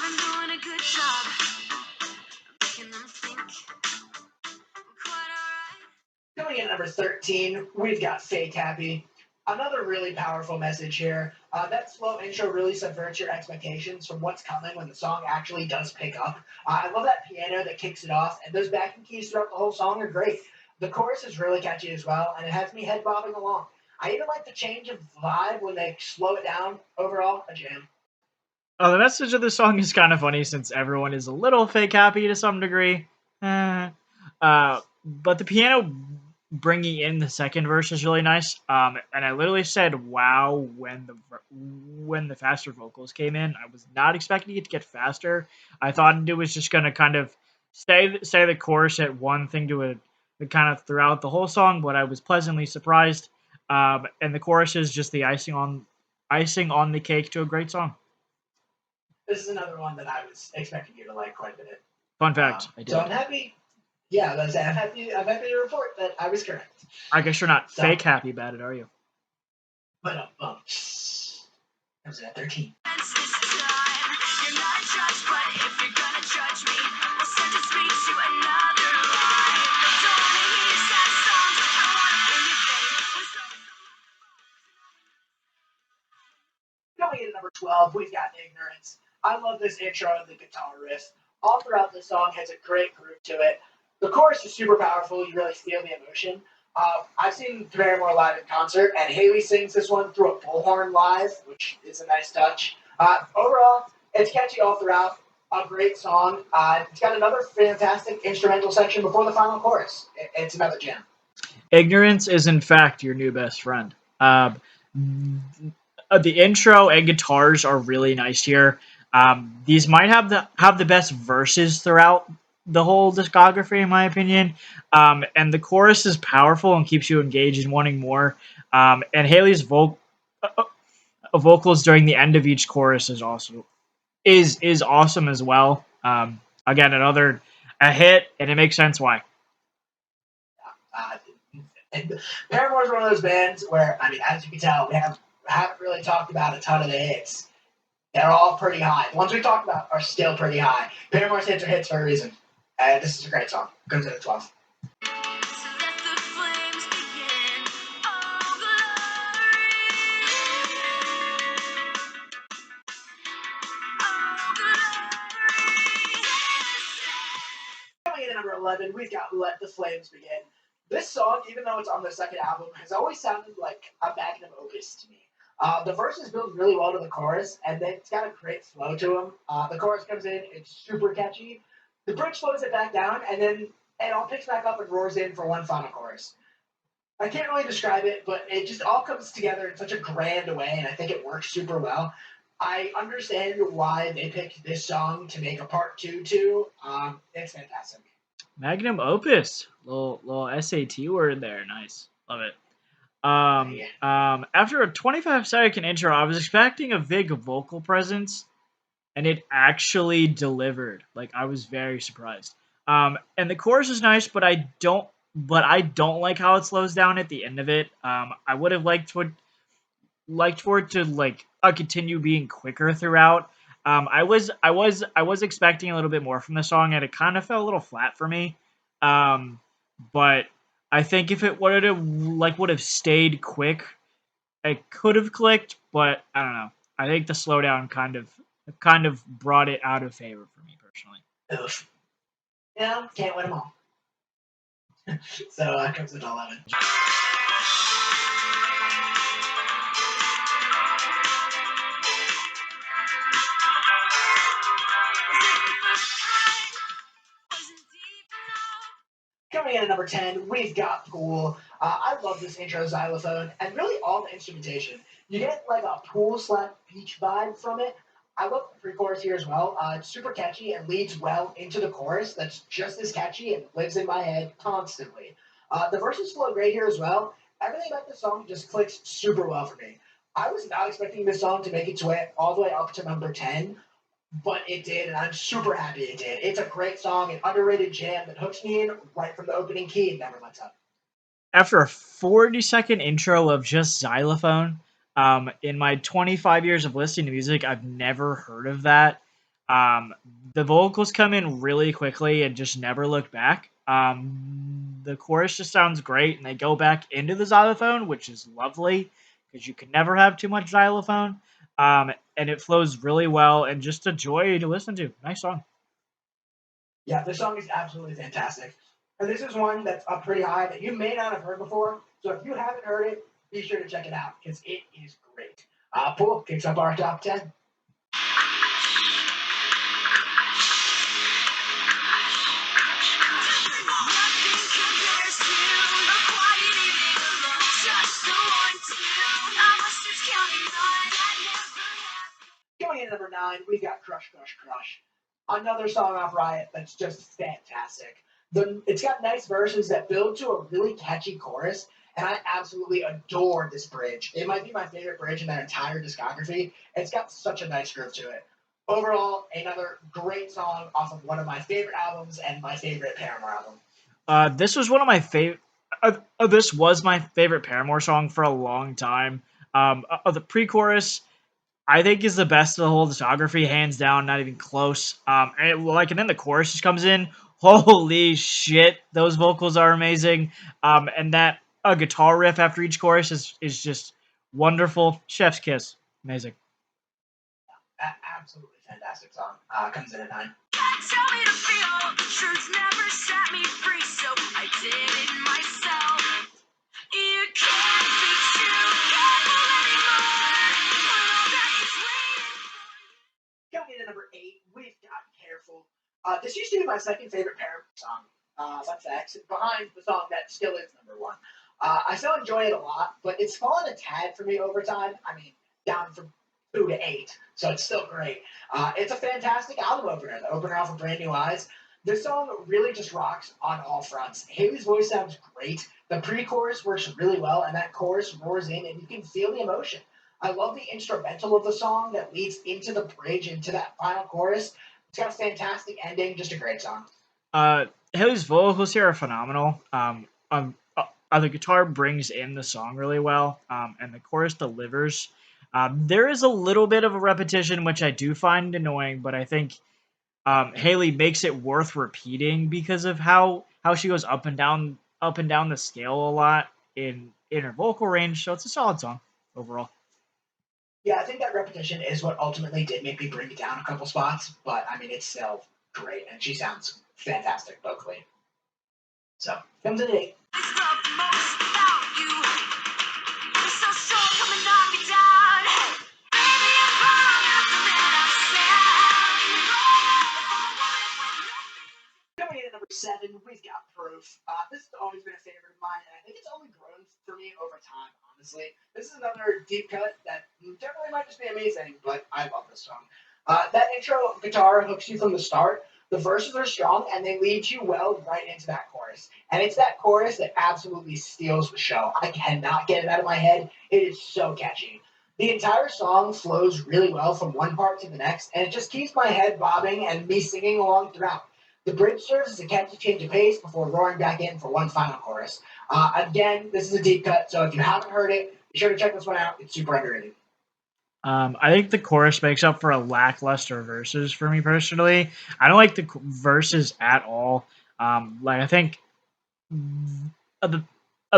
been doing a good job making them think quite alright. Coming in at number 13, we've got Fake Happy. Another really powerful message here. That slow intro really subverts your expectations from what's coming when the song actually does pick up. I love that piano that kicks it off, and those backing keys throughout the whole song are great. The chorus is really catchy as well, and it has me head bobbing along. I even like the change of vibe when they slow it down. Overall, a jam. The message of the song is kind of funny since everyone is a little fake happy to some degree. But the piano bringing in the second verse is really nice. And I literally said "wow" when the faster vocals came in. I was not expecting it to get faster. I thought it was just gonna kind of stay the chorus at one thing to a kind of throughout the whole song. But I was pleasantly surprised. And the chorus is just the icing on the cake to a great song. This is another one that I was expecting you to like quite a bit. Fun fact, I did. So I'm happy. Yeah, I'm happy. I'm happy to report that I was correct. I guess you're not So- fake happy about it, are you? But comes in at 13. This time, you're not a judge, but if you're gonna judge me, we'll sentence me to another life. Don't wanna hear sad songs, I wanna feel your pain. Coming in at number 12, we've got Ignorance. I love this intro and the guitar riff. All throughout the song has a great groove to it. The chorus is super powerful. You really feel the emotion. I've seen Paramore live in concert, and Haley sings this one through a bullhorn live, which is a nice touch. Overall, it's catchy all throughout. A great song. It's got another fantastic instrumental section before the final chorus. It's another gem. Ignorance is, in fact, your new best friend. The intro and guitars are really nice here. These might have the best verses throughout the whole discography, in my opinion. And the chorus is powerful and keeps you engaged and wanting more. And Haley's vocals during the end of each chorus is awesome as well. Again, another a hit, and it makes sense why. Uh, and Paramore's one of those bands where, I mean, as you can tell, haven't really talked about a ton of the hits. They're all pretty high. The ones we talked about are still pretty high. Paramore's hits are hits for a reason. This is a great song. Comes in at 12. So let the flames begin. Oh, glory. Oh, glory. Coming in at number 11, we've got Let the Flames Begin. This song, even though it's on the second album, has always sounded like a magnum opus to me. The verses build really well to the chorus, and then it's got a great flow to them. The chorus comes in, it's super catchy. The bridge slows it back down, and then it all picks back up and roars in for one final chorus. I can't really describe it, but it just all comes together in such a grand way, and I think it works super well. I understand why they picked this song to make a part two to. It's fantastic. Magnum opus, little SAT word there, nice, love it. After a 25-second intro, I was expecting a big vocal presence, and it actually delivered. Like I was very surprised. And the chorus is nice, but I don't like how it slows down at the end of it. I would have liked for it to continue being quicker throughout. I was expecting a little bit more from the song, and it kind of fell a little flat for me. But I think if it would have stayed quick, it could have clicked. But I don't know. I think the slowdown kind of brought it out of favor for me personally. Oof. Yeah, can't win them all. So comes in at 11. Coming in at number 10, we've got Pool. I love this intro xylophone and really all the instrumentation. You get like a pool slap beach vibe from it. I love the pre-chorus here as well. It's super catchy and leads well into the chorus that's just as catchy and lives in my head constantly. The verses flow great here as well. Everything about the song just clicks super well for me. I was not expecting this song to make its way all the way up to number 10, but it did, and I'm super happy it did. It's a great song, an underrated jam that hooks me in right from the opening key and never lets up. After a 40-second intro of just xylophone, in my 25 years of listening to music, I've never heard of that. Um, the vocals come in really quickly and just never look back. The chorus just sounds great, and they go back into the xylophone, which is lovely because you can never have too much xylophone. And it flows really well and just a joy to listen to. Nice song. Yeah, this song is absolutely fantastic. And this is one that's up pretty high that you may not have heard before. So if you haven't heard it, be sure to check it out because it is great. Pool kicks up our top 10. Going in at number 9, we've got Crush, Crush, Crush. Another song off Riot that's just fantastic. It's got nice verses that build to a really catchy chorus, and I absolutely adore this bridge. It might be my favorite bridge in their entire discography. It's got such a nice groove to it. Overall, another great song off of one of my favorite albums and my favorite Paramore album. This was one of my favorite. This was my favorite Paramore song for a long time. The pre-chorus, I think, is the best of the whole discography, hands down, not even close. And then the chorus just comes in. Holy shit, those vocals are amazing. And that a guitar riff after each chorus is just wonderful. Chef's kiss, amazing. Absolutely fantastic song. Comes in at 9. Tell me to feel the truth never set me free, so I did it myself. You can't be too careful anymore when all that is waiting. Coming in at number 8, we've got Careful. This used to be my second favorite Paramore song. Fun fact, behind the song that still is number 1. I still enjoy it a lot, but it's fallen a tad for me over time. I mean, down from 2 to 8, so it's still great. It's a fantastic album opener. The opener off of Brand New Eyes. This song really just rocks on all fronts. Haley's voice sounds great. The pre-chorus works really well, and that chorus roars in, and you can feel the emotion. I love the instrumental of the song that leads into the bridge, into that final chorus. It's got a fantastic ending, just a great song. Uh, Haley's vocals here are phenomenal. The guitar brings in the song really well, and the chorus delivers. There is a little bit of a repetition, which I do find annoying, but I think Haley makes it worth repeating because of how she goes up and down the scale a lot in her vocal range. So it's a solid song overall. Yeah, I think that repetition is what ultimately did make me bring it down a couple spots, but I mean, it's still great, and she sounds fantastic vocally. So, comes in at 8. Coming in at number 7, we've got Proof. This has always been a favorite of mine, and I think it's only grown for me over time, honestly. This is another deep cut that generally might just be a me thing, but I love this song. That intro guitar hooks you from the start. The verses are strong, and they lead you well right into that chorus. And it's that chorus that absolutely steals the show. I cannot get it out of my head. It is so catchy. The entire song flows really well from one part to the next, and it just keeps my head bobbing and me singing along throughout. The bridge serves as a catchy change of pace before roaring back in for one final chorus. Again, this is a deep cut, so if you haven't heard it, be sure to check this one out. It's super underrated. I think the chorus makes up for a lackluster verses for me personally. I don't like the verses at all. I think the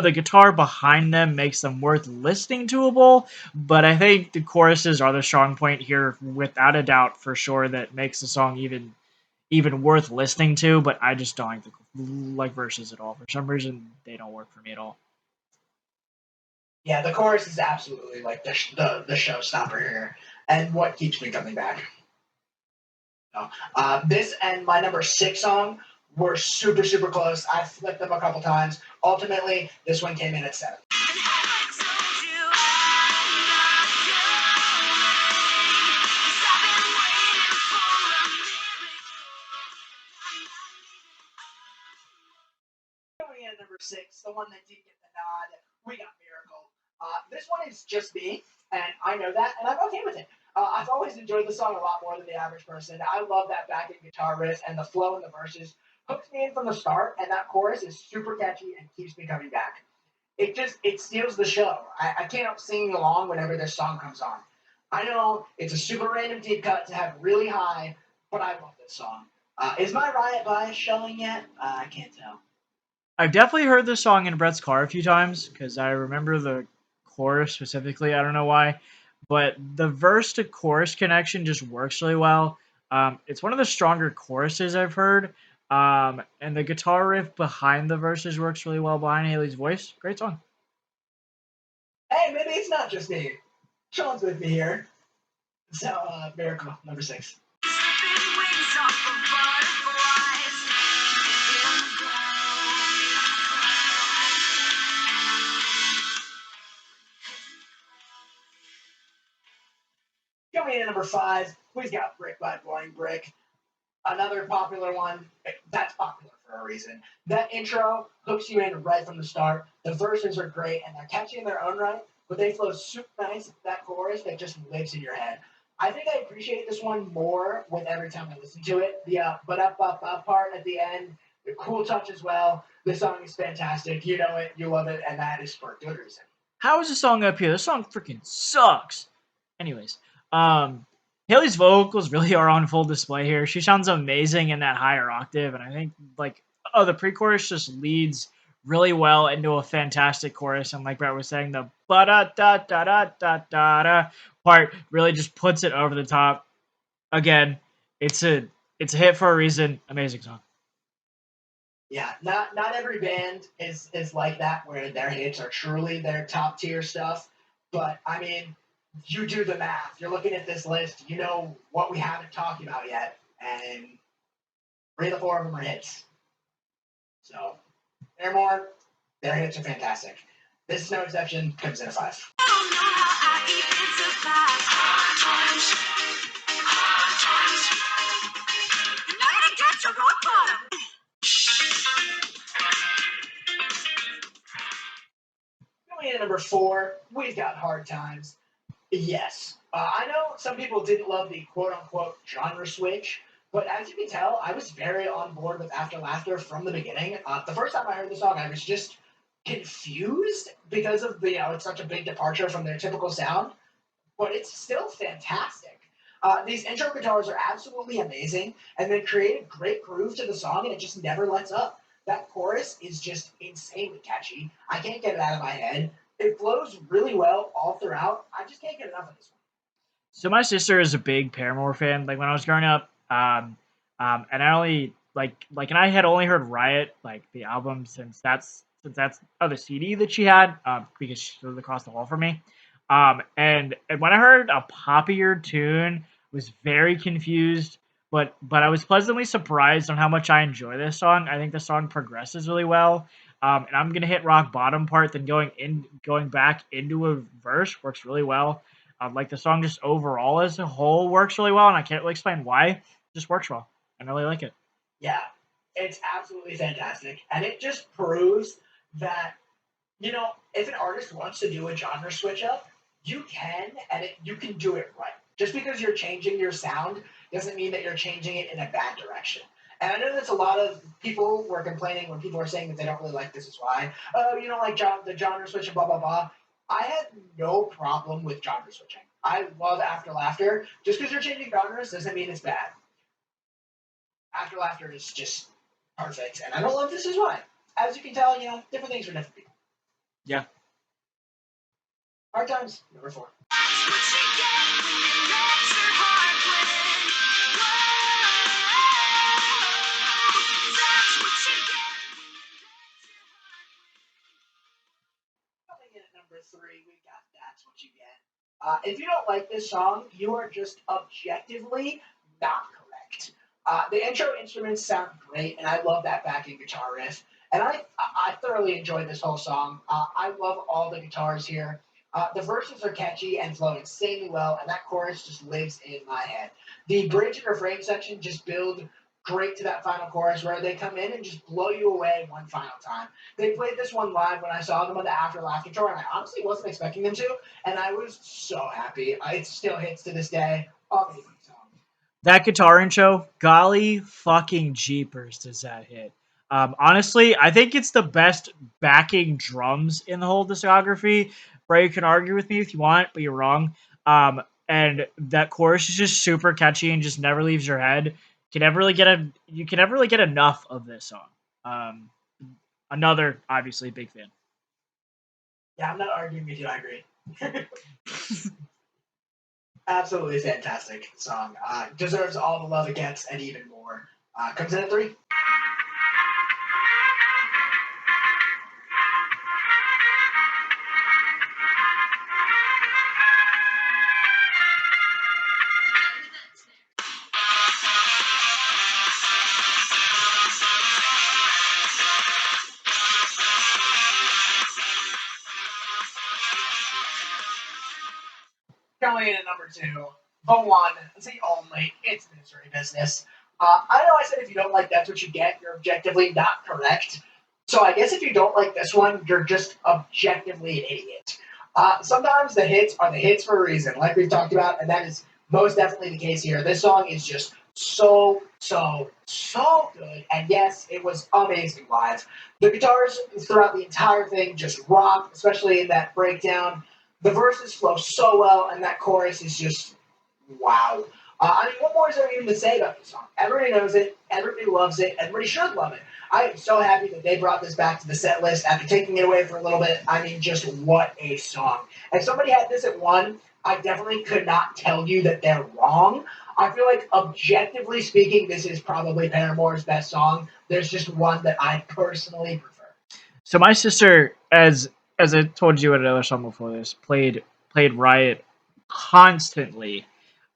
the guitar behind them makes them worth listening to, but I think the choruses are the strong point here, without a doubt, for sure. That makes the song even worth listening to. But I just don't like verses at all. For some reason, they don't work for me at all. Yeah, the chorus is absolutely like the showstopper here, and what keeps me coming back. So, this and my number 6 song were super close. I flipped them a couple times. Ultimately, this one came in at 7. in at number 6, the one that did get the nod, we got Miracle. This one is just me, and I know that, and I'm okay with it. I've always enjoyed the song a lot more than the average person. I love that backing guitar riff, and the flow in the verses hooks me in from the start, and that chorus is super catchy and keeps me coming back. It steals the show. I can't help singing along whenever this song comes on. I know it's a super random deep cut to have really high, but I love this song. Is my Riot bias showing yet? I can't tell. I've definitely heard this song in Brett's car a few times because I remember the chorus specifically. I don't know why, but the verse to chorus connection just works really well. It's one of the stronger choruses I've heard, and the guitar riff behind the verses works really well behind Haley's voice. Great song. Hey, maybe it's not just me. Sean's with me here. So, Miracle, number 6. Coming in at number 5, we've got Brick by Boring Brick. Another popular one that's popular for a reason. That intro hooks you in right from the start. The verses are great and they're catchy in their own right, but they flow super nice into that chorus that just lives in your head. I think I appreciate this one more with every time I listen to it. The but up part at the end, the cool touch as well. The song is fantastic. You know it, you love it, and that is for good reason. How is the song up here? This song freaking sucks. Anyways, um, Haley's vocals really are on full display here. She sounds amazing in that higher octave, and I think the pre-chorus just leads really well into a fantastic chorus. And like Brett was saying, the ba da da da da da da da part really just puts it over the top. Again, it's a hit for a reason. Amazing song. Yeah, not every band is like that where their hits are truly their top tier stuff. But I mean, you do the math. You're looking at this list. You know what we haven't talked about yet, and 3 of the 4 of them are hits. So, Paramore, their hits are fantastic. This is no exception. Comes in a 5. Going in at number 4, we've got Hard Times. Yes. I know some people didn't love the quote unquote genre switch, but as you can tell, I was very on board with After Laughter from the beginning. The first time I heard the song, I was just confused because of it's such a big departure from their typical sound, but it's still fantastic. These intro guitars are absolutely amazing, and they create a great groove to the song, and it just never lets up. That chorus is just insanely catchy. I can't get it out of my head. It flows really well all throughout. I just can't get enough of this one. So my sister is a big Paramore fan. Like when I was growing up, and I only and I had only heard Riot, like the album, since that's the CD that she had, because she lived across the hall from me. And when I heard a poppier tune, I was very confused, but I was pleasantly surprised on how much I enjoy this song. I think the song progresses really well. And I'm gonna hit rock bottom part, then going back into a verse works really well. Like the song just overall as a whole works really well, and I can't really explain why. It just works well. I really like it. Yeah, it's absolutely fantastic. And it just proves that, if an artist wants to do a genre switch up, you can, and you can do it right. Just because you're changing your sound doesn't mean that you're changing it in a bad direction. And I know that's a lot of people were complaining when people are saying that they don't really like This Is Why. Oh, you don't like the genre switch and blah, blah, blah. I had no problem with genre switching. I love After Laughter. Just because you're changing genres doesn't mean it's bad. After Laughter is just perfect. And I don't love This Is Why. As you can tell, different things for different people. Yeah. Hard Times, number 4. Coming in at number 3, we got That's What You Get. If you don't like this song, you are just objectively not correct. The intro instruments sound great, and I love that backing guitar riff. And I thoroughly enjoyed this whole song. I love all the guitars here. The verses are catchy and flow insanely well, and that chorus just lives in my head. The bridge and refrain section just build great to that final chorus where they come in and just blow you away one final time. They played this one live when I saw them on the After Laughter tour, and I honestly wasn't expecting them to, and I was so happy. It still hits to this day. Amazing song. That guitar intro, golly fucking jeepers, does that hit? Honestly, I think it's the best backing drums in the whole discography. Bray, you can argue with me if you want, but you're wrong. And that chorus is just super catchy and just never leaves your head. You can never really get enough of this song. Um, Another obviously big fan. Yeah, I'm not arguing with you. I agree. Absolutely fantastic song. Deserves all the love it gets and even more. Comes in at 3. Coming in at number 2, the one, the only, it's Misery Business. I know I said if you don't like That's What You Get, you're objectively not correct. So I guess if you don't like this one, you're just objectively an idiot. Sometimes the hits are the hits for a reason, like we've talked about, and that is most definitely the case here. This song is just so, so, so good. And yes, it was amazing live. The guitars throughout the entire thing just rock, especially in that breakdown. The verses flow so well, and that chorus is just wow. I mean, what more is there even to say about this song? Everybody knows it, everybody loves it, everybody should love it. I am so happy that they brought this back to the set list after taking it away for a little bit. I mean, just what a song. If somebody had this at 1, I definitely could not tell you that they're wrong. I feel like, objectively speaking, this is probably Paramore's best song. There's just one that I personally prefer. So my sister, as I told you at another song before this, played Riot constantly,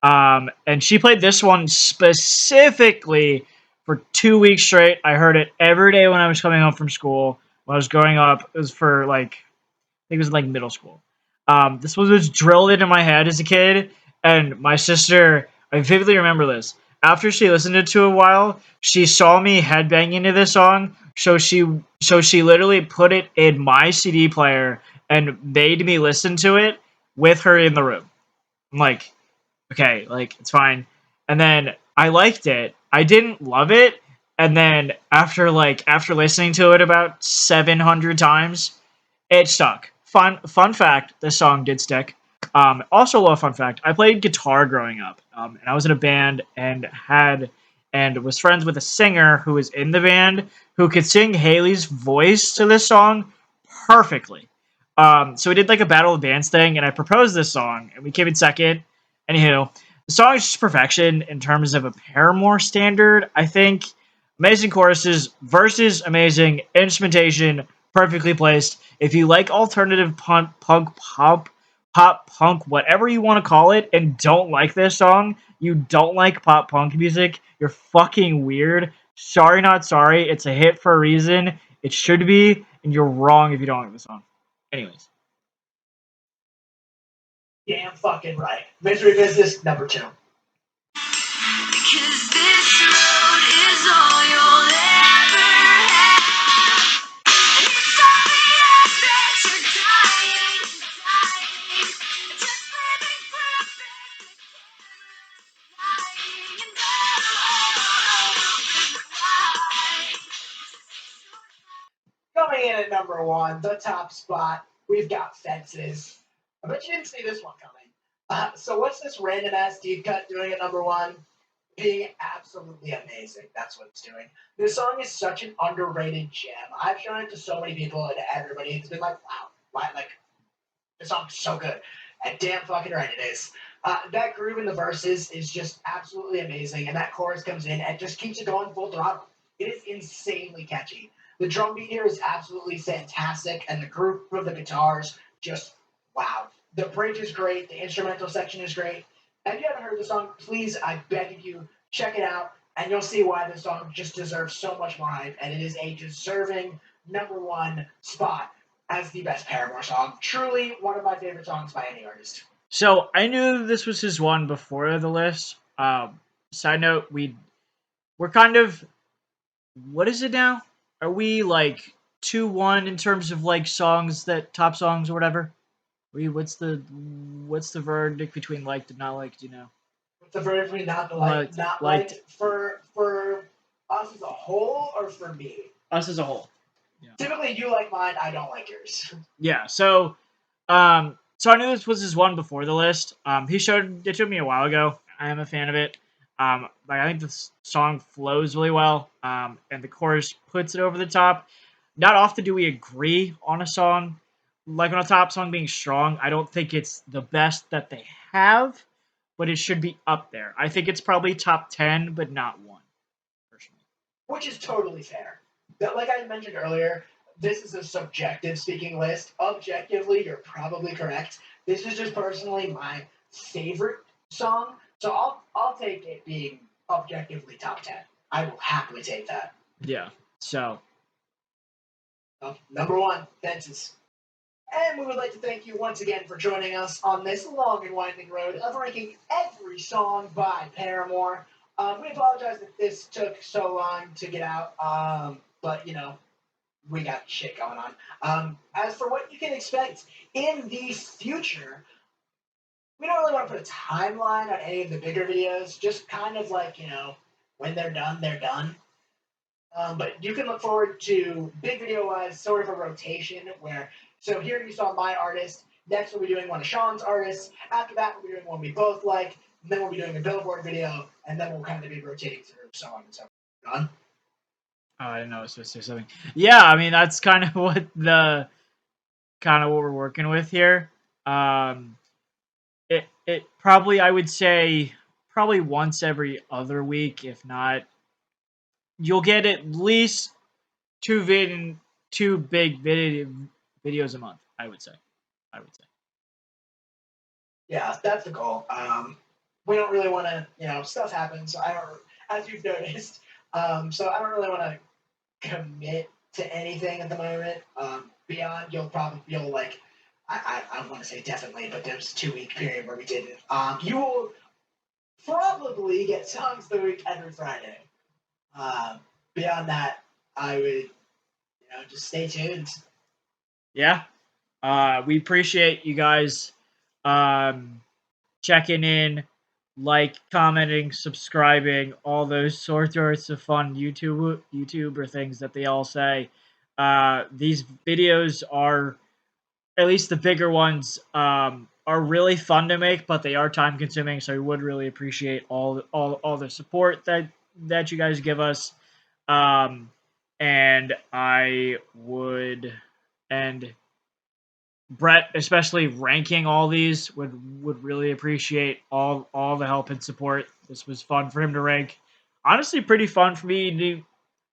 and she played this one specifically for 2 weeks straight. I heard it every day when I was coming home from school. When I was growing up, it was for like I think it was like middle school. This was drilled into my head as a kid, and my sister, I vividly remember this. After she listened to it a while, she saw me headbanging to this song, so she literally put it in my CD player and made me listen to it with her in the room. I'm like, okay, like it's fine. And then I liked it. I didn't love it, and then after listening to it about 700 times, it stuck. Fun fact: this song did stick. Also, a little fun fact: I played guitar growing up, and I was in a band and was friends with a singer who was in the band who could sing Haley's voice to this song perfectly. So we did like a battle of bands thing, and I proposed this song, and we came in second. Anywho, the song is just perfection in terms of a Paramore standard. I think amazing choruses, verses amazing, instrumentation perfectly placed. If you like alternative punk, pop punk, whatever you want to call it, and don't like this song, you don't like pop punk music, you're fucking weird. Sorry, not sorry. It's a hit for a reason. It should be, and you're wrong if you don't like the song. Anyways. Damn fucking right. Misery Business, number 2. Because this road is all you'll ever have. And it's obvious that you're dying. Just living perfect. The camera's lying. And why? Coming in at number 1, the top spot, we've got Fences. I bet you didn't see this one coming. So what's this random ass deep cut doing at number 1? Being absolutely amazing. That's what it's doing. This song is such an underrated gem. I've shown it to so many people and everybody has been like, wow, why, like, this song's so good. And damn fucking right it is. That groove in the verses is just absolutely amazing, and that chorus comes in and just keeps it going full throttle. It is insanely catchy. The drum beat here is absolutely fantastic, and the groove of the guitars just wow. The bridge is great. The instrumental section is great. If you haven't heard the song, please, I beg of you, check it out, and you'll see why this song just deserves so much more hype, and it is a deserving number 1 spot as the best Paramore song. Truly one of my favorite songs by any artist. So I knew this was his one before the list. Side note: we're kind of, what is it now? Are we like 2-1 in terms of like songs that top songs or whatever? What's the verdict between liked and not liked? You know, What's the verdict between liked, not liked liked for us as a whole or for me? us as a whole. Yeah. Typically, you like mine, I don't like yours. Yeah. So, so I knew this was his one before the list. He showed it to me a while ago. I am a fan of it. Like I think the song flows really well. And the chorus puts it over the top. Not often do we agree on a song, like on a top song being strong. I don't think it's the best that they have, but it should be up there. I think it's probably top 10, but not one, personally. Which is totally fair. That, like I mentioned earlier, this is a subjective speaking list. Objectively, you're probably correct. This is just personally my favorite song, so I'll take it being objectively top 10. I will happily take that. Yeah. So, Number one, Fences. And we would like to thank you once again for joining us on this long and winding road of ranking every song by Paramore. We apologize that this took so long to get out, but you know, we got shit going on. As for what you can expect in the future, we don't really want to put a timeline on any of the bigger videos, just kind of like, you know, when they're done, they're done. But you can look forward to big video wise, sort of a rotation where, so here you saw my artist. Next, we'll be doing one of Sean's artists. After that, we'll be doing one we both like. And then we'll be doing a Billboard video. And then we'll kind of be rotating through so on and so on. oh, I didn't know I was supposed to say something. Yeah, I mean that's kind of what we're working with here. It probably, I would say, probably once every other week, if not. You'll get at least two big videos a month. I would say. Yeah, that's the goal. We don't really want to, you know, stuff happens. So I don't, as you've noticed. So I don't really want to commit to anything at the moment. Beyond, you'll like, I don't want to say definitely, but there was a 2 week period where we didn't. You will probably get songs of the week every Friday. Beyond that, I would, you know, just stay tuned. Yeah. We appreciate you guys checking in, like, commenting, subscribing, all those sorts of fun YouTuber things that they all say. These videos are, at least the bigger ones, are really fun to make, but they are time consuming. So we would really appreciate all the support that you guys give us. And I would, and Brett, especially ranking all these, would really appreciate all the help and support. This was fun for him to rank. Honestly, pretty fun for me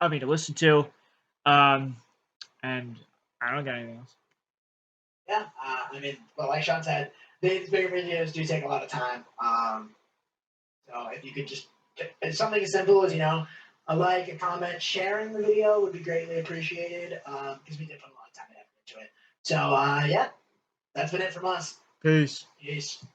to listen to. Um, and I don't got anything else. Yeah, I mean, but like Sean said, these bigger videos do take a lot of time. So if you could just, it's something as simple as, you know, a like, a comment, sharing the video would be greatly appreciated because we did put a lot of time and effort into it. So yeah, that's been it from us. Peace. Peace.